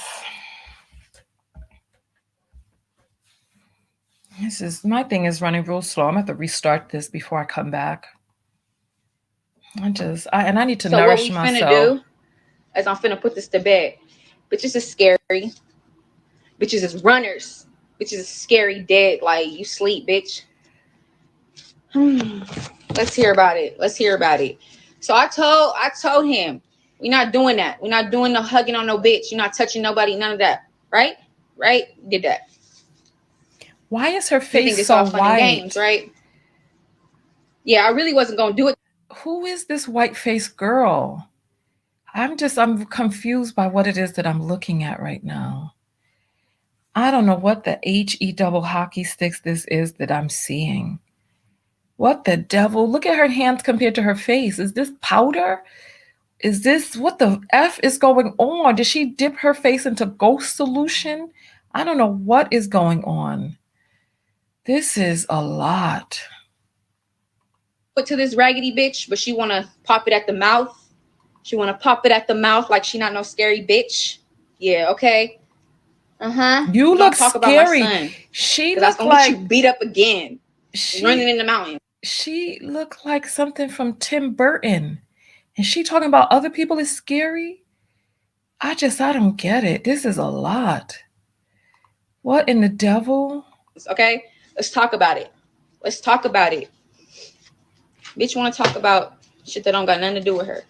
My thing is running real slow. I'm going to have to restart this before I come back. I need to nourish myself. So what we finna do is I'm finna put this to bed. Bitches is scary. Bitches is runners. Bitches is scary dead. Like, you sleep, bitch. Let's hear about it. Let's hear about it. So I told him, we're not doing that. We're not doing no hugging on no bitch. You're not touching nobody, none of that. Right? Right? Did that. Why is her You think face it's so all fun and white? games, right? Yeah, I really wasn't gonna do it. Who is this white-faced girl? I'm confused by what it is that I'm looking at right now. I don't know what the HE double hockey sticks this is that I'm seeing. What the devil? Look at her hands compared to her face. Is this powder? Is this, what the F is going on? Did she dip her face into ghost solution? I don't know what is going on. This is a lot. Put to this raggedy bitch, but she wanna pop it at the mouth. She wanna pop it at the mouth like she not no scary bitch. Yeah, okay. You look talk scary. About my son, she looked looked like get you beat up again. Running in the mountain. She looked like something from Tim Burton. And she talking about other people is scary? I don't get it. This is a lot. What in the devil? Okay, let's talk about it. Let's talk about it. Bitch wanna talk about shit that don't got nothing to do with her.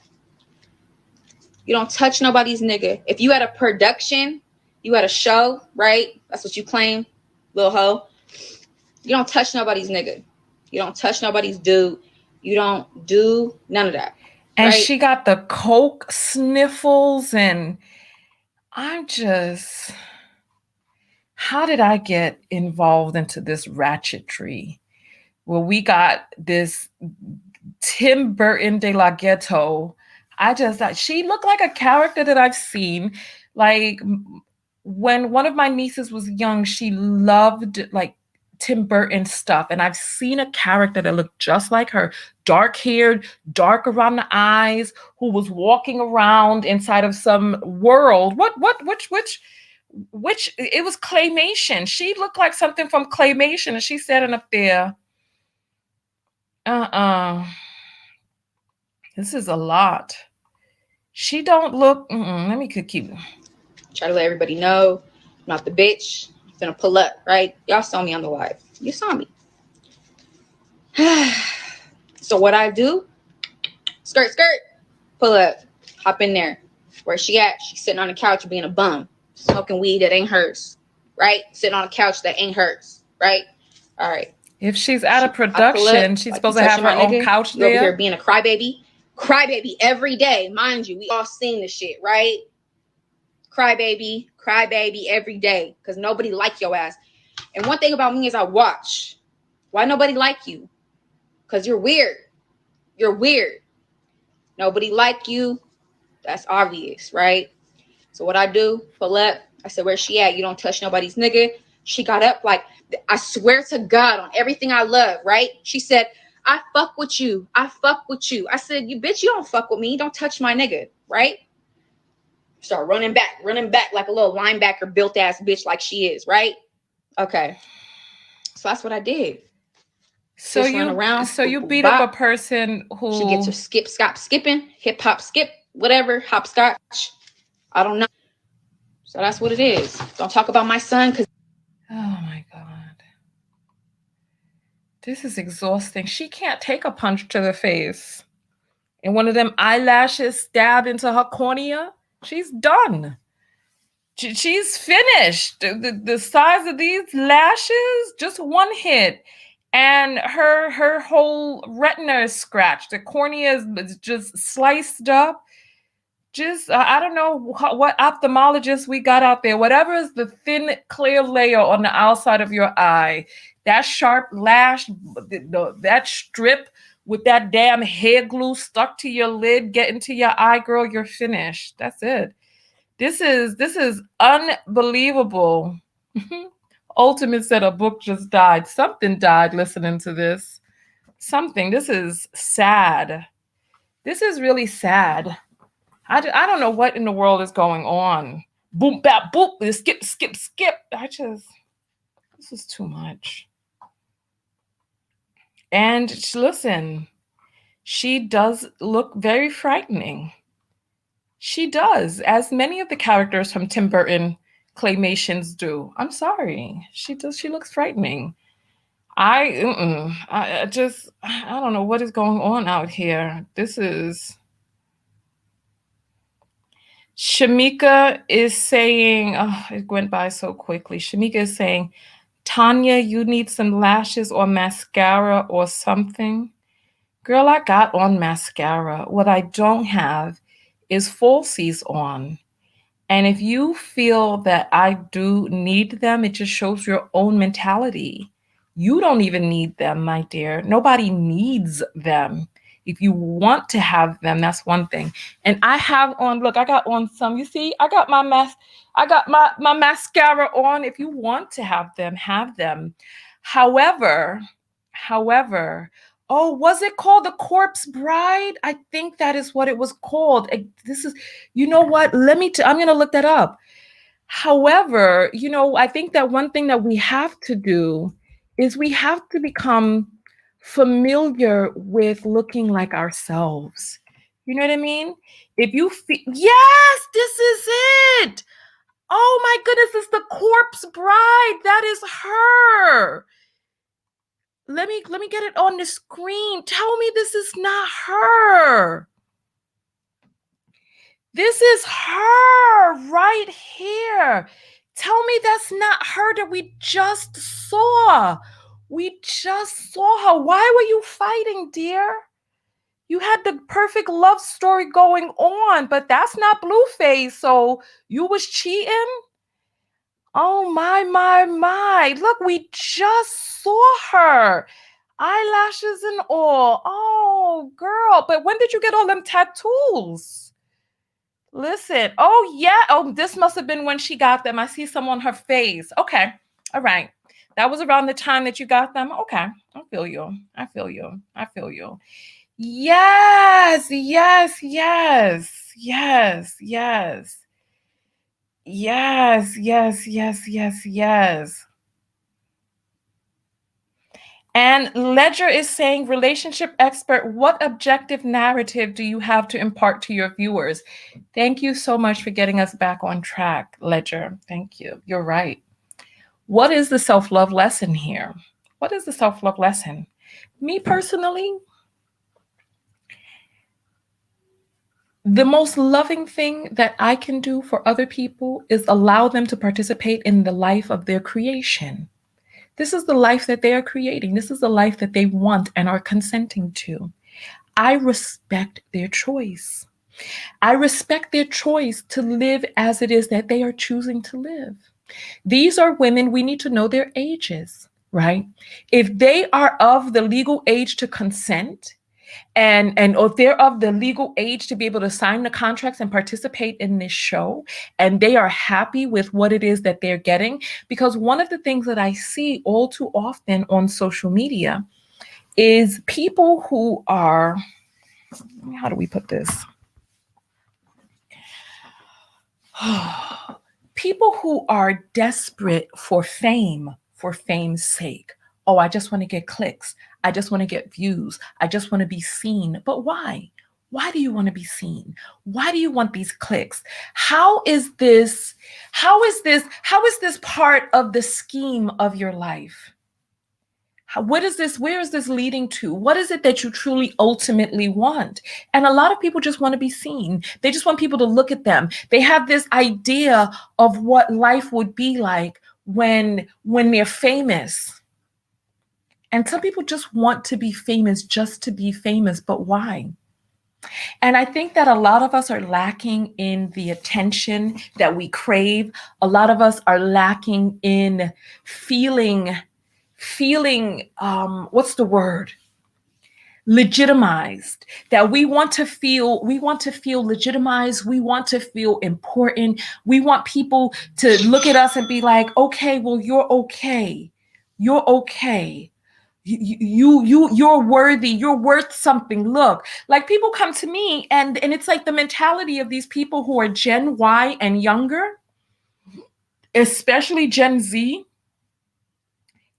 You don't touch nobody's nigga. If you had a production, you had a show, right? That's what you claim, little hoe. You don't touch nobody's nigga. You don't touch nobody's dude. You don't do none of that. And right? she got the coke sniffles, and I'm just, how did I get involved into this ratchetry? Well, we got this Tim Burton de la Ghetto. I just thought she looked like a character that I've seen. Like when one of my nieces was young, she loved like Tim Burton stuff. And I've seen a character that looked just like her, dark-haired, dark around the eyes, who was walking around inside of some world. Which it was claymation. She looked like something from claymation, and she's standing up there. This is a lot. She don't look, let me keep. Try to let everybody know I'm not the bitch. I'm gonna pull up, right? Y'all saw me on the live. You saw me. So what I do, skirt, pull up, hop in there. Where she at? She's sitting on the couch being a bum, smoking weed that ain't hers, right? Sitting on a couch that ain't hers, right? All right. If she's out of production, she's supposed to have her own couch there. Over here being a crybaby every day. Mind you, we all seen this shit, right? Crybaby every day, because nobody like your ass. And one thing about me is I watch. Why nobody like you? Because you're weird. You're weird. Nobody like you. That's obvious, right? So what I do, pull up. I said, where's she at? You don't touch nobody's nigga. She got up like, I swear to God on everything I love, right? She said, I fuck with you. I fuck with you. I said, you bitch, you don't fuck with me. Don't touch my nigga, right? Start running back like a little linebacker built ass bitch like she is, right? Okay. So that's what I did. So just you run around. So you beat up a person who she gets her skipping, hip hop skip, whatever, hopscotch. I don't know. So that's what it is. Don't talk about my son because oh my God. This is exhausting. She can't take a punch to the face. And one of them eyelashes stabbed into her cornea. She's done. She's finished. The size of these lashes, just one hit. And her whole retina is scratched. The cornea is just sliced up. Just, I don't know what ophthalmologist we got out there. Whatever is the thin, clear layer on the outside of your eye, that sharp lash, that strip with that damn hair glue stuck to your lid, getting to your eye, girl, you're finished. That's it. This is unbelievable. Ultimate said a book just died. Something died listening to this. Something. This is sad. This is really sad. I don't know what in the world is going on. Boom, bap, boop, skip. This is too much. And listen, she does look very frightening. She does, as many of the characters from Tim Burton claymations do. I'm sorry. She does. She looks frightening. I just, I don't know what is going on out here. This is, Shamika is saying, oh, it went by so quickly. Shamika is saying, Tanya, you need some lashes or mascara or something. Girl, I got on mascara. What I don't have is falsies on. And if you feel that I do need them, it just shows your own mentality. You don't even need them, my dear. Nobody needs them. If you want to have them, that's one thing. And I have on, look, I got on some, you see, I got my mascara on. If you want to have them, have them. However, oh, was it called The Corpse Bride? I think that is what it was called. This is, you know what? I'm going to look that up. However, I think that one thing that we have to do is we have to become familiar with looking like ourselves. You know what I mean? If you feel, yes, this is it. Oh my goodness, it's The Corpse Bride. That is her. Let me get it on the screen. Tell me this is not her. This is her right here. Tell me that's not her that we just saw. We just saw her. Why were you fighting, dear? You had the perfect love story going on, but that's not BlueFace. So you was cheating? Oh my. Look, we just saw her. Eyelashes and all. Oh, girl. But when did you get all them tattoos? Listen. Oh, yeah. Oh, this must have been when she got them. I see some on her face. Okay. All right. That was around the time that you got them. Okay. I feel you. Yes. And Ledger is saying, relationship expert, what objective narrative do you have to impart to your viewers? Thank you so much for getting us back on track, Ledger. Thank you. You're right. What is the self-love lesson here? What is the self-love lesson? Me personally, the most loving thing that I can do for other people is allow them to participate in the life of their creation. This is the life that they are creating. This is the life that they want and are consenting to. I respect their choice. I respect their choice to live as it is that they are choosing to live. These are women, we need to know their ages, right? If they are of the legal age to consent, and if they're of the legal age to be able to sign the contracts and participate in this show, and they are happy with what it is that they're getting, because one of the things that I see all too often on social media is people who are, how do we put this? People who are desperate for fame's sake. Oh, I just want to get clicks. I just want to get views. I just want to be seen. But why? Why do you want to be seen? Why do you want these clicks? How is this part of the scheme of your life? Where is this leading to? What is it that you truly ultimately want? And a lot of people just want to be seen. They just want people to look at them. They have this idea of what life would be like when they're famous. And some people just want to be famous just to be famous, but why? And I think that a lot of us are lacking in the attention that we crave. A lot of us are lacking in feeling, what's the word? Legitimized. That we want to feel legitimized. We want to feel important. We want people to look at us and be like, okay, well, you're okay. You're okay. You're worthy. You're worth something. Look, like people come to me and it's like the mentality of these people who are Gen Y and younger, especially Gen Z,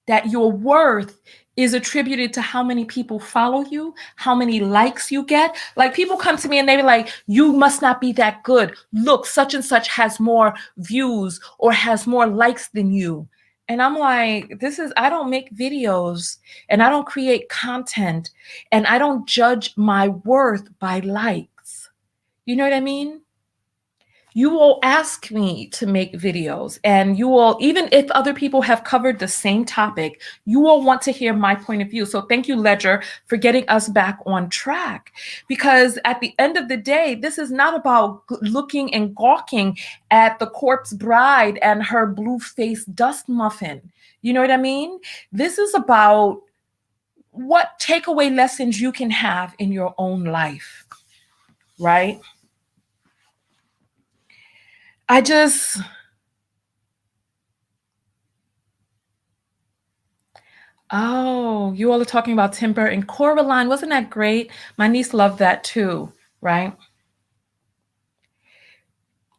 that your worth is attributed to how many people follow you, how many likes you get. Like people come to me and they be like, you must not be that good. Look, such and such has more views or has more likes than you. And I'm like, I don't make videos and I don't create content and I don't judge my worth by likes. You know what I mean? You will ask me to make videos and you will, even if other people have covered the same topic, you will want to hear my point of view. So thank you, Ledger, for getting us back on track. Because at the end of the day, this is not about looking and gawking at the corpse bride and her BlueFace dust muffin. You know what I mean? This is about what takeaway lessons you can have in your own life, right? Oh, you all are talking about Timber and Coraline. Wasn't that great? My niece loved that too, right?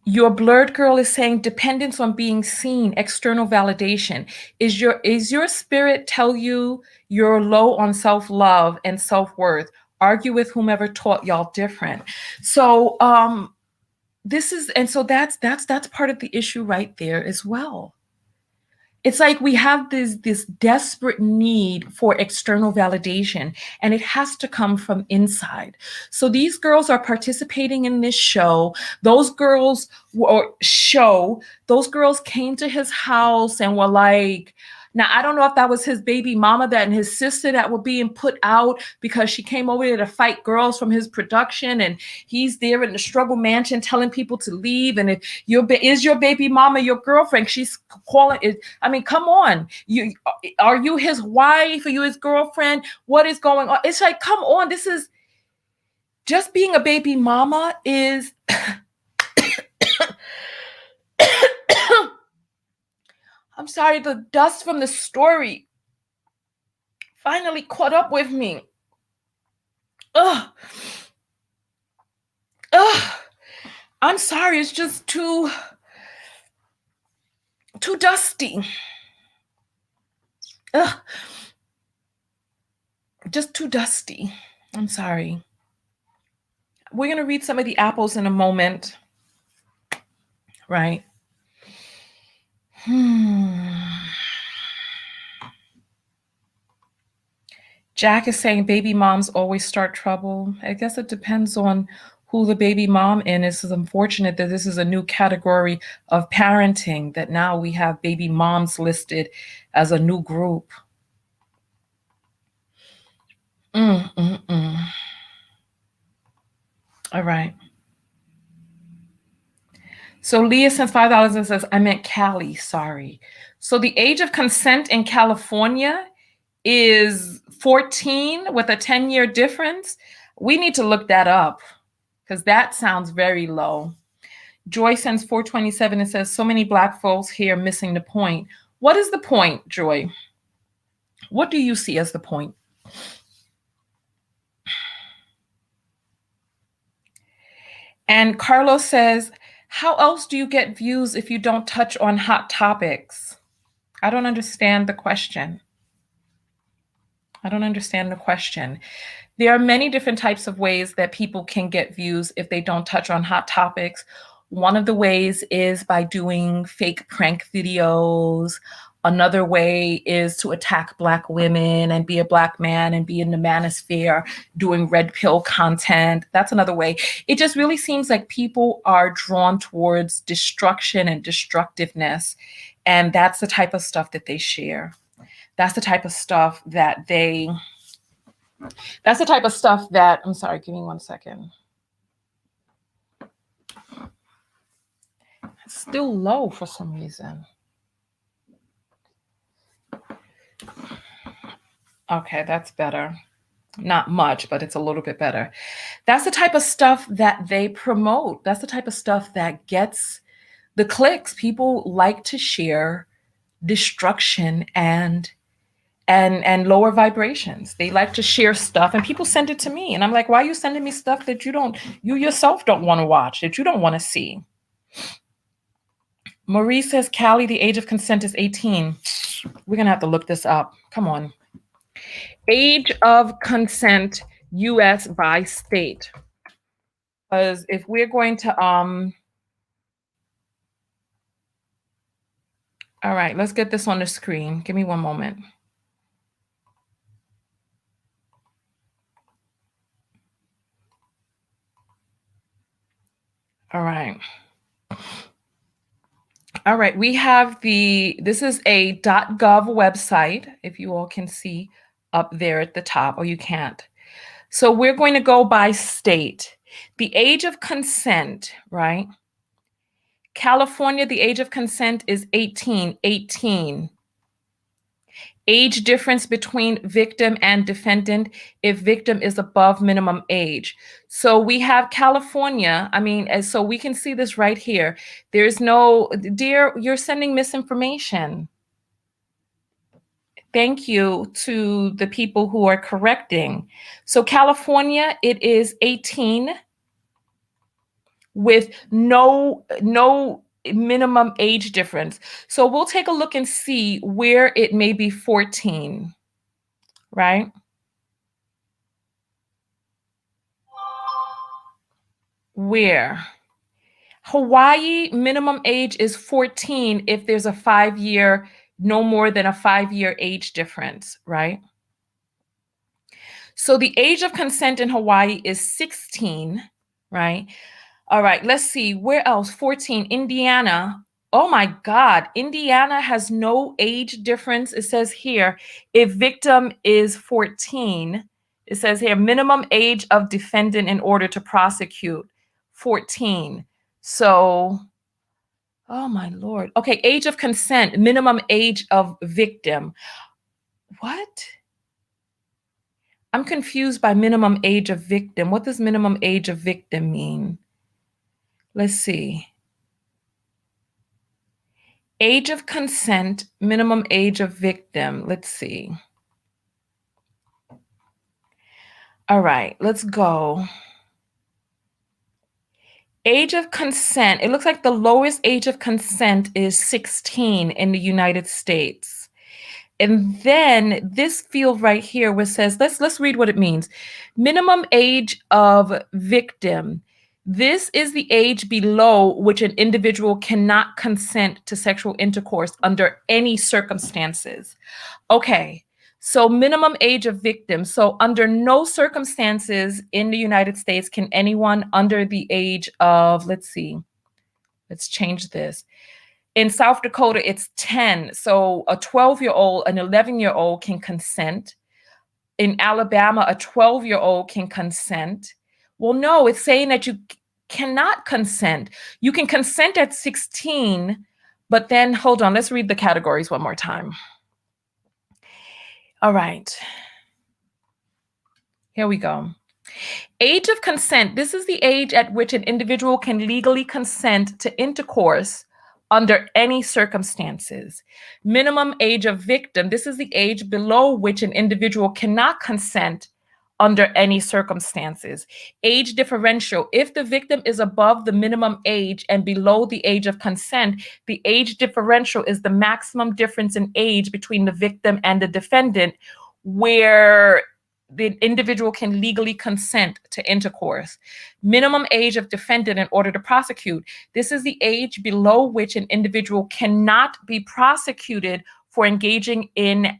Your blurred girl is saying dependence on being seen, external validation. Is your spirit tell you you're low on self-love and self-worth? Argue with whomever taught y'all different. So that's part of the issue right there as well. It's like we have this desperate need for external validation, and it has to come from inside. So these girls are participating in this show. Those girls came to his house and were like, now, I don't know if that was his baby mama and his sister that were being put out because she came over there to fight girls from his production, and he's there in the struggle mansion telling people to leave. And if is your baby mama your girlfriend? She's calling it. I mean, come on. Are you his wife? Are you his girlfriend? What is going on? It's like, come on. This is just being a baby mama is I'm sorry, the dust from the story finally caught up with me. Ugh. I'm sorry, it's just too dusty. Ugh. Just too dusty. I'm sorry. We're going to read some of the apples in a moment, right? Jack is saying baby moms always start trouble. I guess it depends on who the baby mom is. It's unfortunate that this is a new category of parenting, that now we have baby moms listed as a new group. All right. So Leah sends $5 and says, I meant Cali, sorry. So the age of consent in California is 14 with a 10-year difference. We need to look that up because that sounds very low. Joy sends 427 and says, so many Black folks here missing the point. What is the point, Joy? What do you see as the point? And Carlos says, how else do you get views if you don't touch on hot topics? I don't understand the question. There are many different types of ways that people can get views if they don't touch on hot topics. One of the ways is by doing fake prank videos. Another way is to attack Black women and be a Black man and be in the manosphere doing red pill content. That's another way. It just really seems like people are drawn towards destruction and destructiveness. And that's the type of stuff that they share. That's the type of stuff that I'm sorry, give me 1 second. It's still low for some reason. Okay, that's better. Not much, but it's a little bit better. That's the type of stuff that they promote. That's the type of stuff that gets the clicks. People like to share destruction and lower vibrations. They like to share stuff, and people send it to me. And I'm like, why are you sending me stuff that you yourself don't want to watch, that you don't want to see? Marie says, Callie, the age of consent is 18. We're going to have to look this up. Come on. Age of consent, US by state. Because if we're going to, All right, let's get this on the screen. Give me one moment. All right. All right, we have this is a .gov website, if you all can see up there at the top, or you can't. So we're going to go by state. The age of consent, right? California, the age of consent is 18. Age difference between victim and defendant if victim is above minimum age. So we have California, so we can see this right here. There's no, dear, you're sending misinformation. Thank you to the people who are correcting. So California, it is 18 with no minimum age difference. So we'll take a look and see where it may be 14, right? Where? Hawaii minimum age is 14 if there's a 5-year, no more than a 5-year age difference, right? So the age of consent in Hawaii is 16, right? All right, let's see. Where else? 14, Indiana. Oh my God, Indiana has no age difference. It says here, if victim is 14, it says here, minimum age of defendant in order to prosecute, 14. So, oh my Lord. Okay, age of consent, minimum age of victim. What? I'm confused by minimum age of victim. What does minimum age of victim mean? Let's see. Age of consent, minimum age of victim. Let's see. All right, let's go. Age of consent. It looks like the lowest age of consent is 16 in the United States. And then this field right here where it says, let's read what it means. Minimum age of victim. This is the age below which an individual cannot consent to sexual intercourse under any circumstances. Okay, so minimum age of victim. So under no circumstances in the United States can anyone under the age of, let's see, let's change this. In South Dakota, it's 10. So a 12-year-old, an 11-year-old can consent. In Alabama, a 12-year-old can consent. Well, no, it's saying that you cannot consent. You can consent at 16, but then, hold on, let's read the categories one more time. All right. Here we go. Age of consent. This is the age at which an individual can legally consent to intercourse under any circumstances. Minimum age of victim. This is the age below which an individual cannot consent under any circumstances. Age differential. If the victim is above the minimum age and below the age of consent, the age differential is the maximum difference in age between the victim and the defendant, where the individual can legally consent to intercourse. Minimum age of defendant in order to prosecute. This is the age below which an individual cannot be prosecuted for engaging in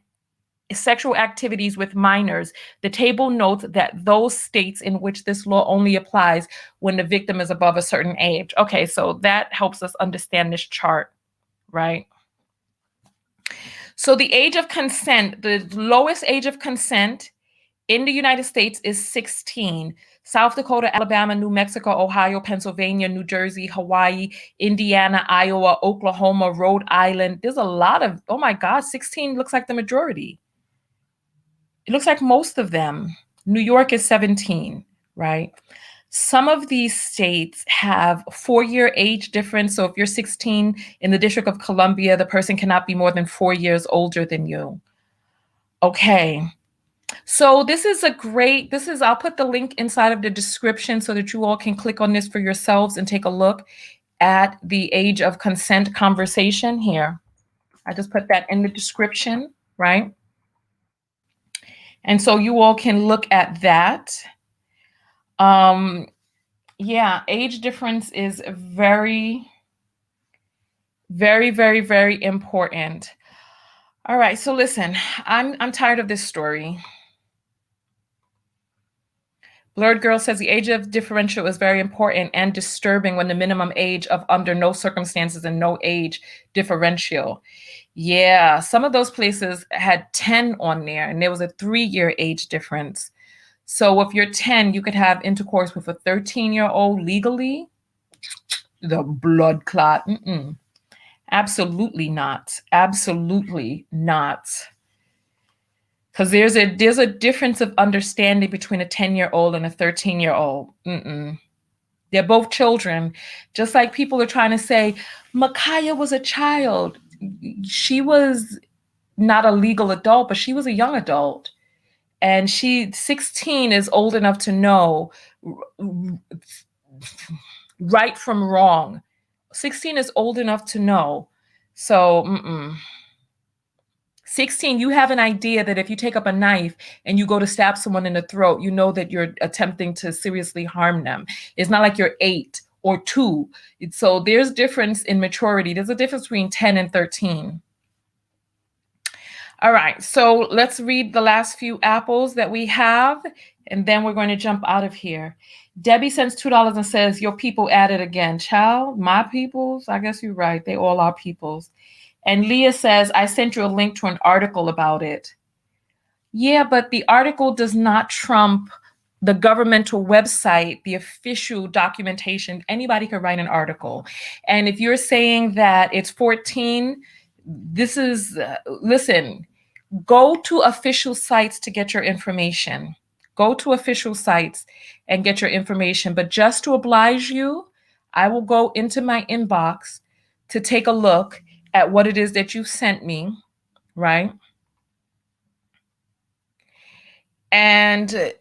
sexual activities with minors. The table notes that those states in which this law only applies when the victim is above a certain age. Okay, so that helps us understand this chart, right? So the age of consent, the lowest age of consent in the United States is 16. South Dakota, Alabama, New Mexico, Ohio, Pennsylvania, New Jersey, Hawaii, Indiana, Iowa, Oklahoma, Rhode Island. There's a lot of, oh my God, 16 looks like the majority. It looks like most of them. New York is 17, right? Some of these states have 4-year age difference. So if you're 16 in the District of Columbia, the person cannot be more than 4 years older than you. Okay. So this is I'll put the link inside of the description so that you all can click on this for yourselves and take a look at the age of consent conversation here. I just put that in the description, right? And so you all can look at that. Yeah, age difference is very, Very, very, very important. All right, so listen, I'm tired of this story. Blurred Girl says the age of differential is very important and disturbing when the minimum age of under no circumstances and no age differential. Yeah, some of those places had 10 on there and there was a 3-year age difference. So if you're 10, you could have intercourse with a 13-year-old legally. The blood clot. Absolutely not. Absolutely not. Because there's a difference of understanding between a 10-year-old and a 13-year-old. They're both children. Just like people are trying to say, Micaiah was a child. She was not a legal adult, but she was a young adult. And 16 is old enough to know right from wrong. 16 is old enough to know. So, 16, you have an idea that if you take up a knife and you go to stab someone in the throat, you know that you're attempting to seriously harm them. It's not like you're 8 or 2. So there's difference in maturity. There's a difference between 10 and 13. All right, so let's read the last few apples that we have, and then we're going to jump out of here. Debbie sends $2 and says, your people at it again. Child, my peoples? I guess you're right. They all are peoples. And Leah says, I sent you a link to an article about it. Yeah, but the article does not trump the governmental website, the official documentation. Anybody could write an article. And if you're saying that it's 14, this is, listen, go to official sites to get your information. Go to official sites and get your information. But just to oblige you, I will go into my inbox to take a look at what it is that you sent me, right? And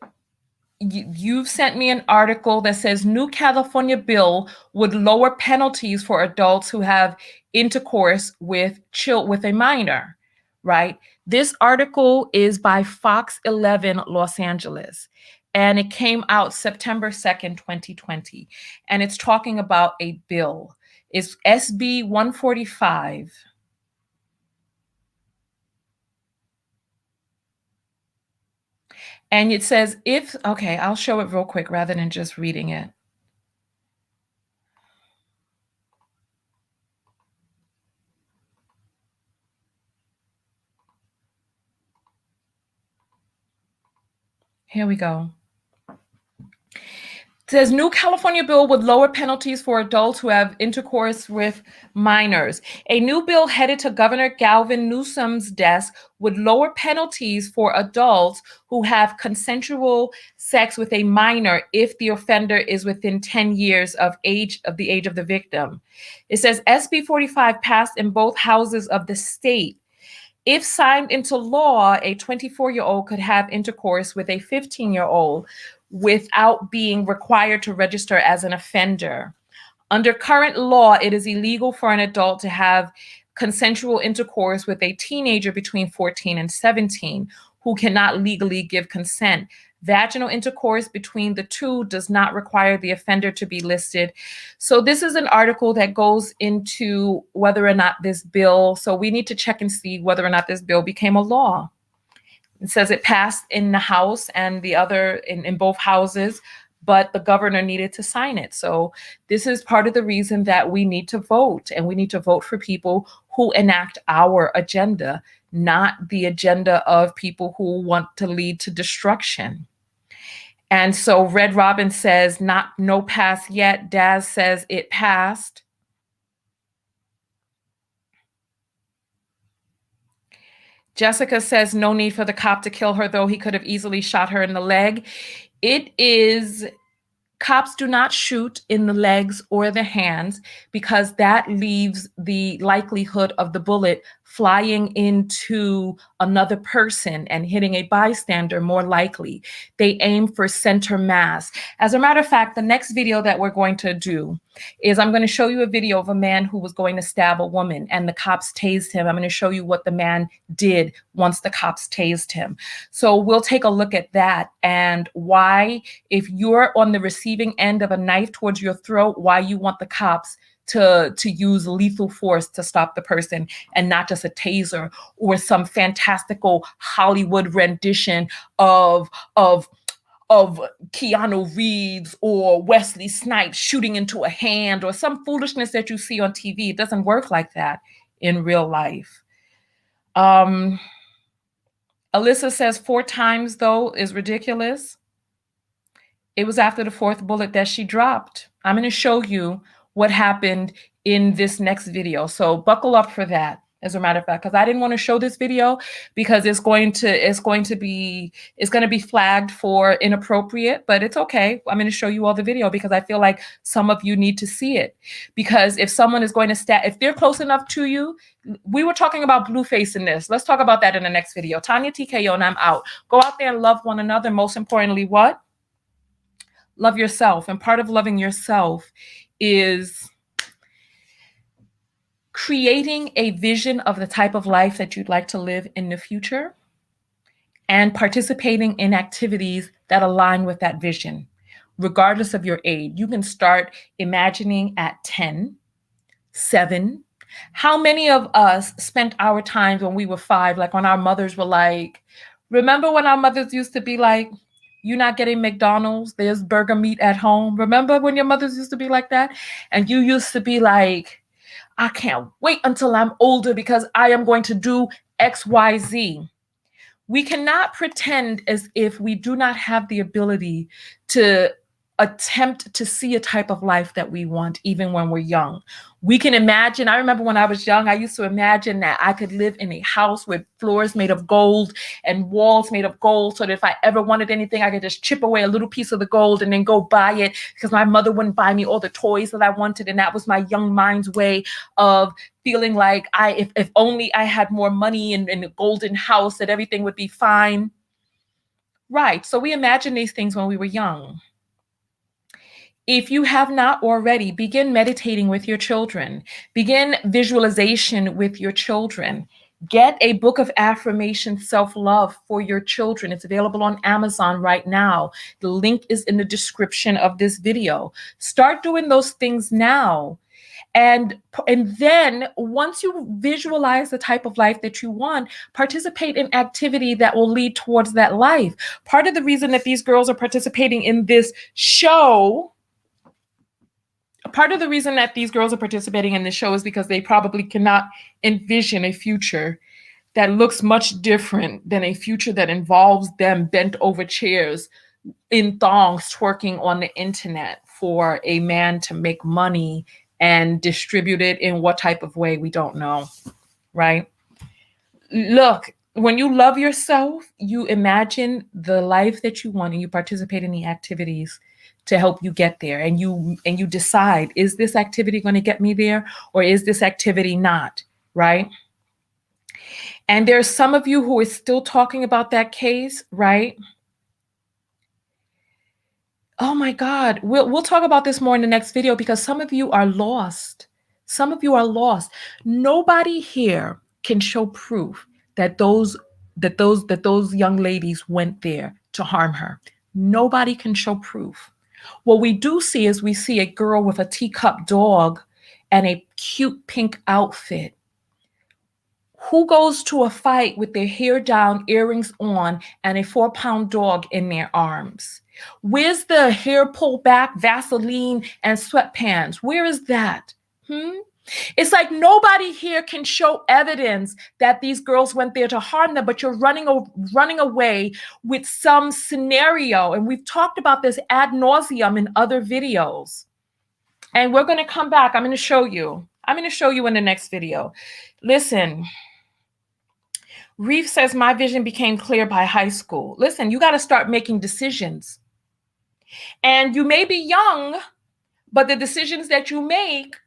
you've sent me an article that says new California bill would lower penalties for adults who have intercourse with a minor, right? This article is by Fox 11 Los Angeles, and it came out September 2nd, 2020. And it's talking about a bill. It's SB 145. And it says okay, I'll show it real quick rather than just reading it. Here we go. It says new California bill would lower penalties for adults who have intercourse with minors. A new bill headed to Governor Gavin Newsom's desk would lower penalties for adults who have consensual sex with a minor if the offender is within 10 years of the age of the victim. It says SB 45 passed in both houses of the state. If signed into law, a 24-year-old could have intercourse with a 15-year-old without being required to register as an offender. Under current law, it is illegal for an adult to have consensual intercourse with a teenager between 14 and 17 who cannot legally give consent. Vaginal intercourse between the two does not require the offender to be listed. So this is an article that goes into whether or not this bill, so we need to check and see whether or not this bill became a law. It says it passed in the House and the other in both houses, but the governor needed to sign it. So this is part of the reason that we need to vote, and we need to vote for people who enact our agenda, not the agenda of people who want to lead to destruction. And so Red Robin says, no pass yet. Daz says it passed. Jessica says no need for the cop to kill her, though he could have easily shot her in the leg. Cops do not shoot in the legs or the hands because that leaves the likelihood of the bullet flying into another person and hitting a bystander more likely. They aim for center mass. As a matter of fact, the next video that we're going to do is I'm going to show you a video of a man who was going to stab a woman and the cops tased him. I'm going to show you what the man did once the cops tased him. So we'll take a look at that and why, if you're on the receiving end of a knife towards your throat, why you want the cops to use lethal force to stop the person, and not just a taser or some fantastical Hollywood rendition of Keanu Reeves or Wesley Snipes shooting into a hand or some foolishness that you see on TV. It doesn't work like that in real life. Alyssa says 4 times, though, is ridiculous. It was after the 4th bullet that she dropped. I'm going to show you what happened in this next video. So buckle up for that, as a matter of fact, because I didn't want to show this video because it's going to be flagged for inappropriate, but it's okay. I'm going to show you all the video because I feel like some of you need to see it. Because if someone is going to if they're close enough to you, we were talking about BlueFace in this. Let's talk about that in the next video. Tanya TKO, and I'm out. Go out there and love one another. Most importantly, what? Love yourself. And part of loving yourself is creating a vision of the type of life that you'd like to live in the future and participating in activities that align with that vision, regardless of your age. You can start imagining at 10, 7. How many of us spent our times when we were 5, like when our mothers were like, remember when our mothers used to be like, you're not getting McDonald's, there's burger meat at home. Remember when your mothers used to be like that? And you used to be like, I can't wait until I'm older because I am going to do X, Y, Z. We cannot pretend as if we do not have the ability to attempt to see a type of life that we want, even when we're young. We can imagine. I remember when I was young, I used to imagine that I could live in a house with floors made of gold and walls made of gold, so that if I ever wanted anything, I could just chip away a little piece of the gold and then go buy it, because my mother wouldn't buy me all the toys that I wanted. And that was my young mind's way of feeling like if only I had more money and a golden house, that everything would be fine. Right. So we imagine these things when we were young. If you have not already, begin meditating with your children. Begin visualization with your children. Get a book of affirmation self-love for your children. It's available on Amazon right now. The link is in the description of this video. Start doing those things now. And then once you visualize the type of life that you want, participate in activity that will lead towards that life. Part of the reason that these girls are participating in this show is because they probably cannot envision a future that looks much different than a future that involves them bent over chairs in thongs twerking on the internet for a man to make money and distribute it in what type of way, we don't know, right? Look, when you love yourself, you imagine the life that you want and you participate in the activities to help you get there. And you decide, is this activity going to get me there or is this activity not, right? And there's some of you who are still talking about that case, right? Oh my God, we'll talk about this more in the next video because some of you are lost. Some of you are lost. Nobody here can show proof that those young ladies went there to harm her. Nobody can show proof. What we do see is we see a girl with a teacup dog and a cute pink outfit. Who goes to a fight with their hair down, earrings on, and a 4-pound dog in their arms? Where's the hair pulled back, Vaseline, and sweatpants? Where is that? It's like nobody here can show evidence that these girls went there to harm them, but you're running away with some scenario. And we've talked about this ad nauseum in other videos. And we're going to come back. I'm going to show you. In the next video. Listen. Reef says, my vision became clear by high school. Listen, you got to start making decisions. And you may be young, but the decisions that you make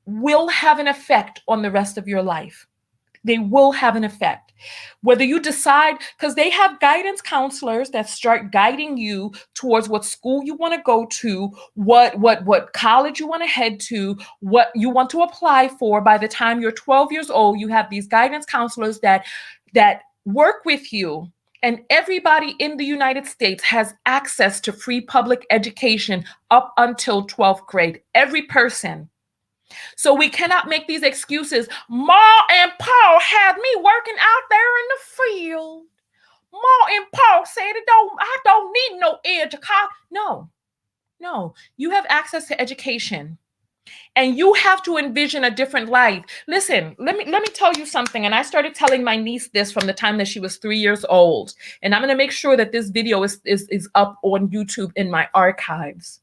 will have an effect on the rest of your life. They will have an effect. Whether you decide, because they have guidance counselors that start guiding you towards what school you want to go to, what college you want to head to, what you want to apply for. By the time you're 12 years old, you have these guidance counselors that work with you. And everybody in the United States has access to free public education up until 12th grade. Every person. So we cannot make these excuses. Ma and Paul had me working out there in the field. Ma and Paul said I don't need no education. No, you have access to education. And you have to envision a different life. Listen, let me tell you something. And I started telling my niece this from the time that she was 3 years old. And I'm going to make sure that this video is up on YouTube in my archives.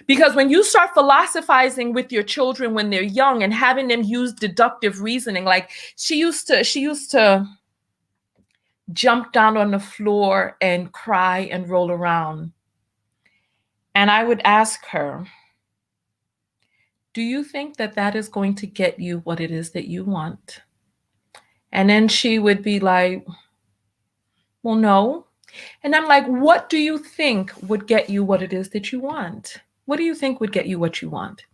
Because when you start philosophizing with your children when they're young and having them use deductive reasoning, like she used to jump down on the floor and cry and roll around. And I would ask her, do you think that that is going to get you what it is that you want? And then she would be like, well, no. And I'm like, what do you think would get you what it is that you want? What do you think would get you what you want?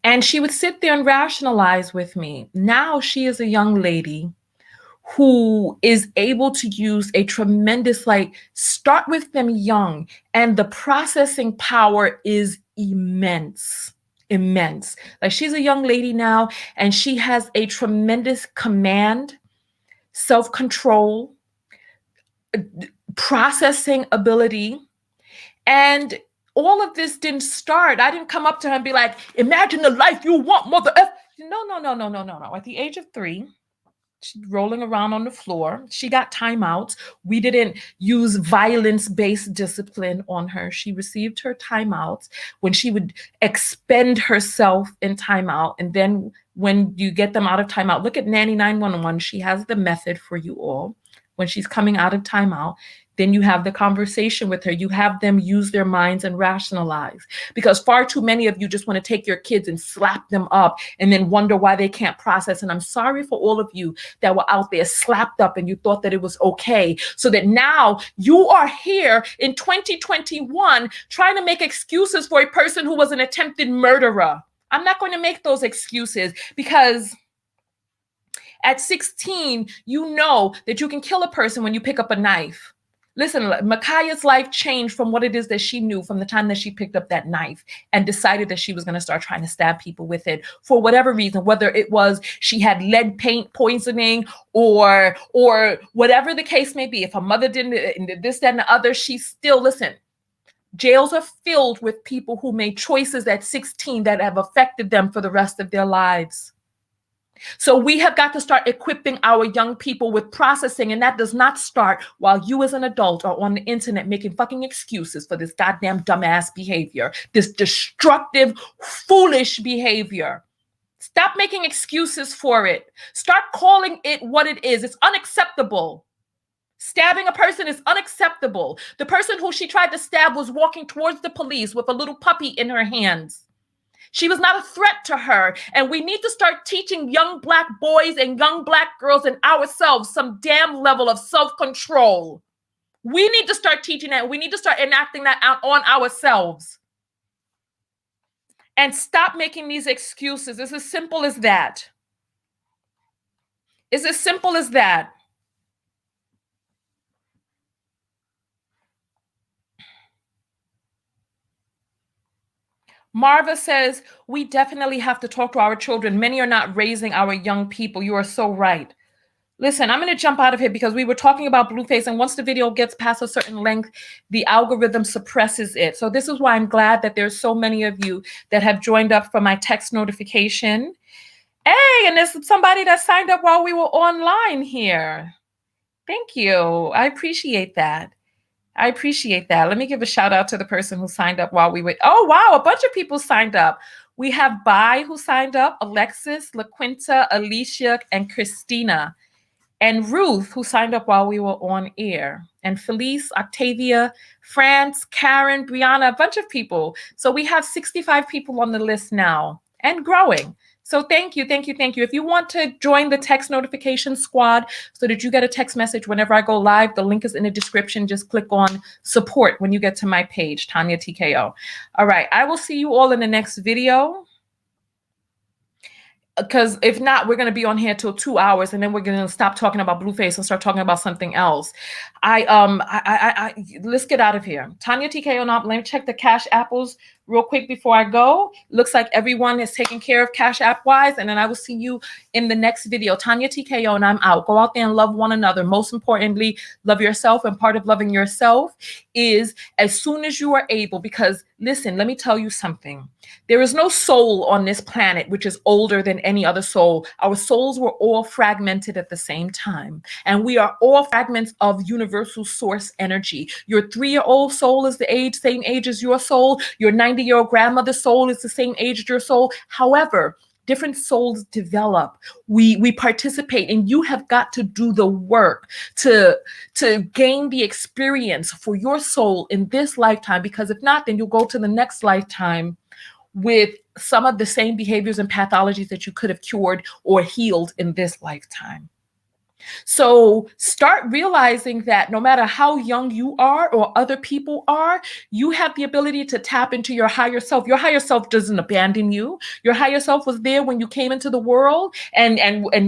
And she would sit there and rationalize with me. Now she is a young lady who is able to use a tremendous, start with them young. And the processing power is immense. Like, she's a young lady now, and she has a tremendous command, self-control, processing ability. And all of this didn't start. I didn't come up to her and be like, imagine the life you want, mother F. No. At the age of 3, she's rolling around on the floor. She got timeouts. We didn't use violence-based discipline on her. She received her timeouts when she would expend herself in timeout. And then when you get them out of timeout, look at Nanny 911. She has the method for you all. When she's coming out of timeout, then you have the conversation with her. You have them use their minds and rationalize. Because far too many of you just want to take your kids and slap them up and then wonder why they can't process. And I'm sorry for all of you that were out there slapped up and you thought that it was okay. So that now you are here in 2021 trying to make excuses for a person who was an attempted murderer. I'm not going to make those excuses, because at 16, you know that you can kill a person when you pick up a knife. Listen, Makaya's life changed from what it is that she knew from the time that she picked up that knife and decided that she was going to start trying to stab people with it for whatever reason, whether it was she had lead paint poisoning or whatever the case may be. If her mother didn't, this, that, and the other, she still, listen, jails are filled with people who made choices at 16 that have affected them for the rest of their lives. So we have got to start equipping our young people with processing, and that does not start while you as an adult are on the internet making fucking excuses for this goddamn dumbass behavior, this destructive, foolish behavior. Stop making excuses for it. Start calling it what it is. It's unacceptable. Stabbing a person is unacceptable. The person who she tried to stab was walking towards the police with a little puppy in her hands. She was not a threat to her. And we need to start teaching young Black boys and young Black girls and ourselves some damn level of self-control. We need to start teaching that. We need to start enacting that out on ourselves. And stop making these excuses. It's as simple as that. It's as simple as that. Marva says, we definitely have to talk to our children. Many are not raising our young people. You are so right. Listen, I'm going to jump out of here because we were talking about BlueFace, and once the video gets past a certain length, the algorithm suppresses it. So this is why I'm glad that there's so many of you that have joined up for my text notification. Hey, and there's somebody that signed up while we were online here. Thank you. I appreciate that. I appreciate that. Let me give a shout out to the person who signed up while we were. Oh, wow. A bunch of people signed up. We have Bai who signed up, Alexis, LaQuinta, Alicia, and Christina, and Ruth who signed up while we were on air, and Felice, Octavia, France, Karen, Brianna, a bunch of people. So we have 65 people on the list now and growing. So thank you, thank you, thank you. If you want to join the text notification squad so that you get a text message whenever I go live, the link is in the description. Just click on support when you get to my page, Tanya TKO. All right, I will see you all in the next video. Because if not, we're going to be on here till 2 hours, and then we're going to stop talking about BlueFace and start talking about something else. Let's get out of here. Tanya TKO, now let me check the Cash Apples real quick before I go. Looks like everyone is taken care of Cash App wise, and then I will see you in the next video. Tanya TKO, and I'm out. Go out there and love one another. Most importantly, love yourself, and part of loving yourself is as soon as you are able, because listen, let me tell you something. There is no soul on this planet which is older than any other soul. Our souls were all fragmented at the same time, and we are all fragments of universal source energy. Your 3-year-old soul is the same age as your soul. Your 90-year-old grandmother's soul is the same age as your soul. However, different souls develop. We participate, and you have got to do the work to gain the experience for your soul in this lifetime, because if not, then you'll go to the next lifetime with some of the same behaviors and pathologies that you could have cured or healed in this lifetime. So start realizing that no matter how young you are or other people are, you have the ability to tap into your higher self. Your higher self doesn't abandon you. Your higher self was there when you came into the world and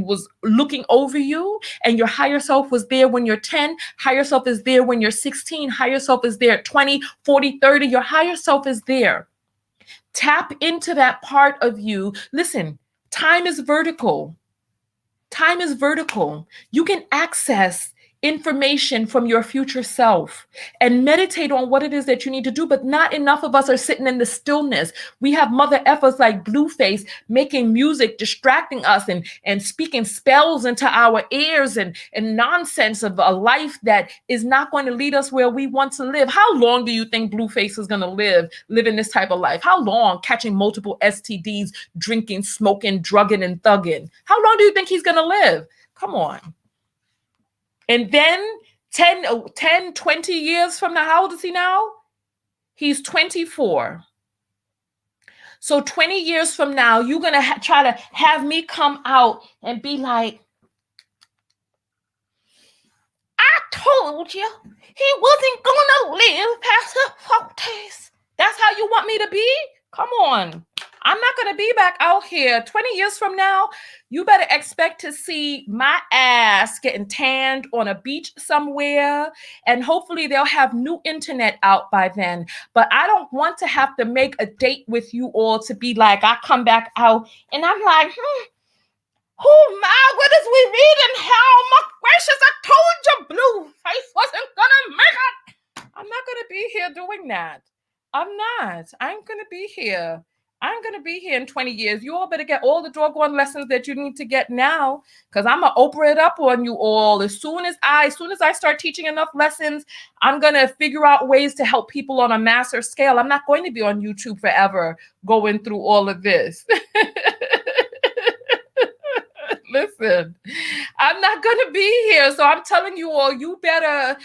was looking over you. And your higher self was there when you're 10. Higher self is there when you're 16. Higher self is there at 20, 40, 30. Your higher self is there. Tap into that part of you. Listen, time is vertical. Time is vertical. You can access information from your future self and meditate on what it is that you need to do, but not enough of us are sitting in the stillness. We have mother effers like BlueFace making music, distracting us and speaking spells into our ears and nonsense of a life that is not going to lead us where we want to live. How long do you think BlueFace is going to live in this type of life? How long? Catching multiple STDs, drinking, smoking, drugging, and thugging. How long do you think he's going to live? Come on. And then 10, 20 years from now, how old is he now? He's 24. So 20 years from now, you're going to try to have me come out and be like, I told you he wasn't going to live past the 40s. That's how you want me to be? Come on. I'm not going to be back out here 20 years from now. You better expect to see my ass getting tanned on a beach somewhere. And hopefully they'll have new internet out by then. But I don't want to have to make a date with you all to be like, I come back out and I'm like, oh my, what is we reading? How my gracious, I told you BlueFace wasn't going to make it. I'm not going to be here doing that. I'm not. I'm going to be here. I'm going to be here in 20 years. You all better get all the doggone lessons that you need to get now, because I'm going to open it up on you all. As soon as I start teaching enough lessons, I'm going to figure out ways to help people on a massive scale. I'm not going to be on YouTube forever going through all of this. Listen, I'm not going to be here. So I'm telling you all, you better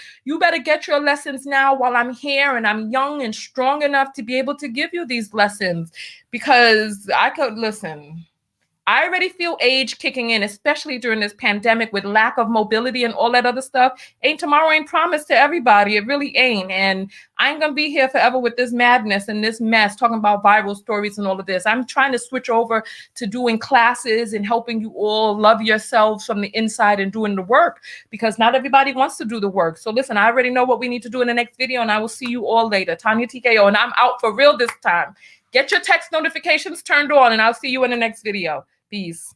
get your lessons now while I'm here and I'm young and strong enough to be able to give you these lessons, because I already feel age kicking in, especially during this pandemic with lack of mobility and all that other stuff. Tomorrow ain't promised to everybody. It really ain't. And I ain't going to be here forever with this madness and this mess, talking about viral stories and all of this. I'm trying to switch over to doing classes and helping you all love yourselves from the inside and doing the work, because not everybody wants to do the work. So listen, I already know what we need to do in the next video, and I will see you all later. Tanya TKO, and I'm out for real this time. Get your text notifications turned on, and I'll see you in the next video. Peace.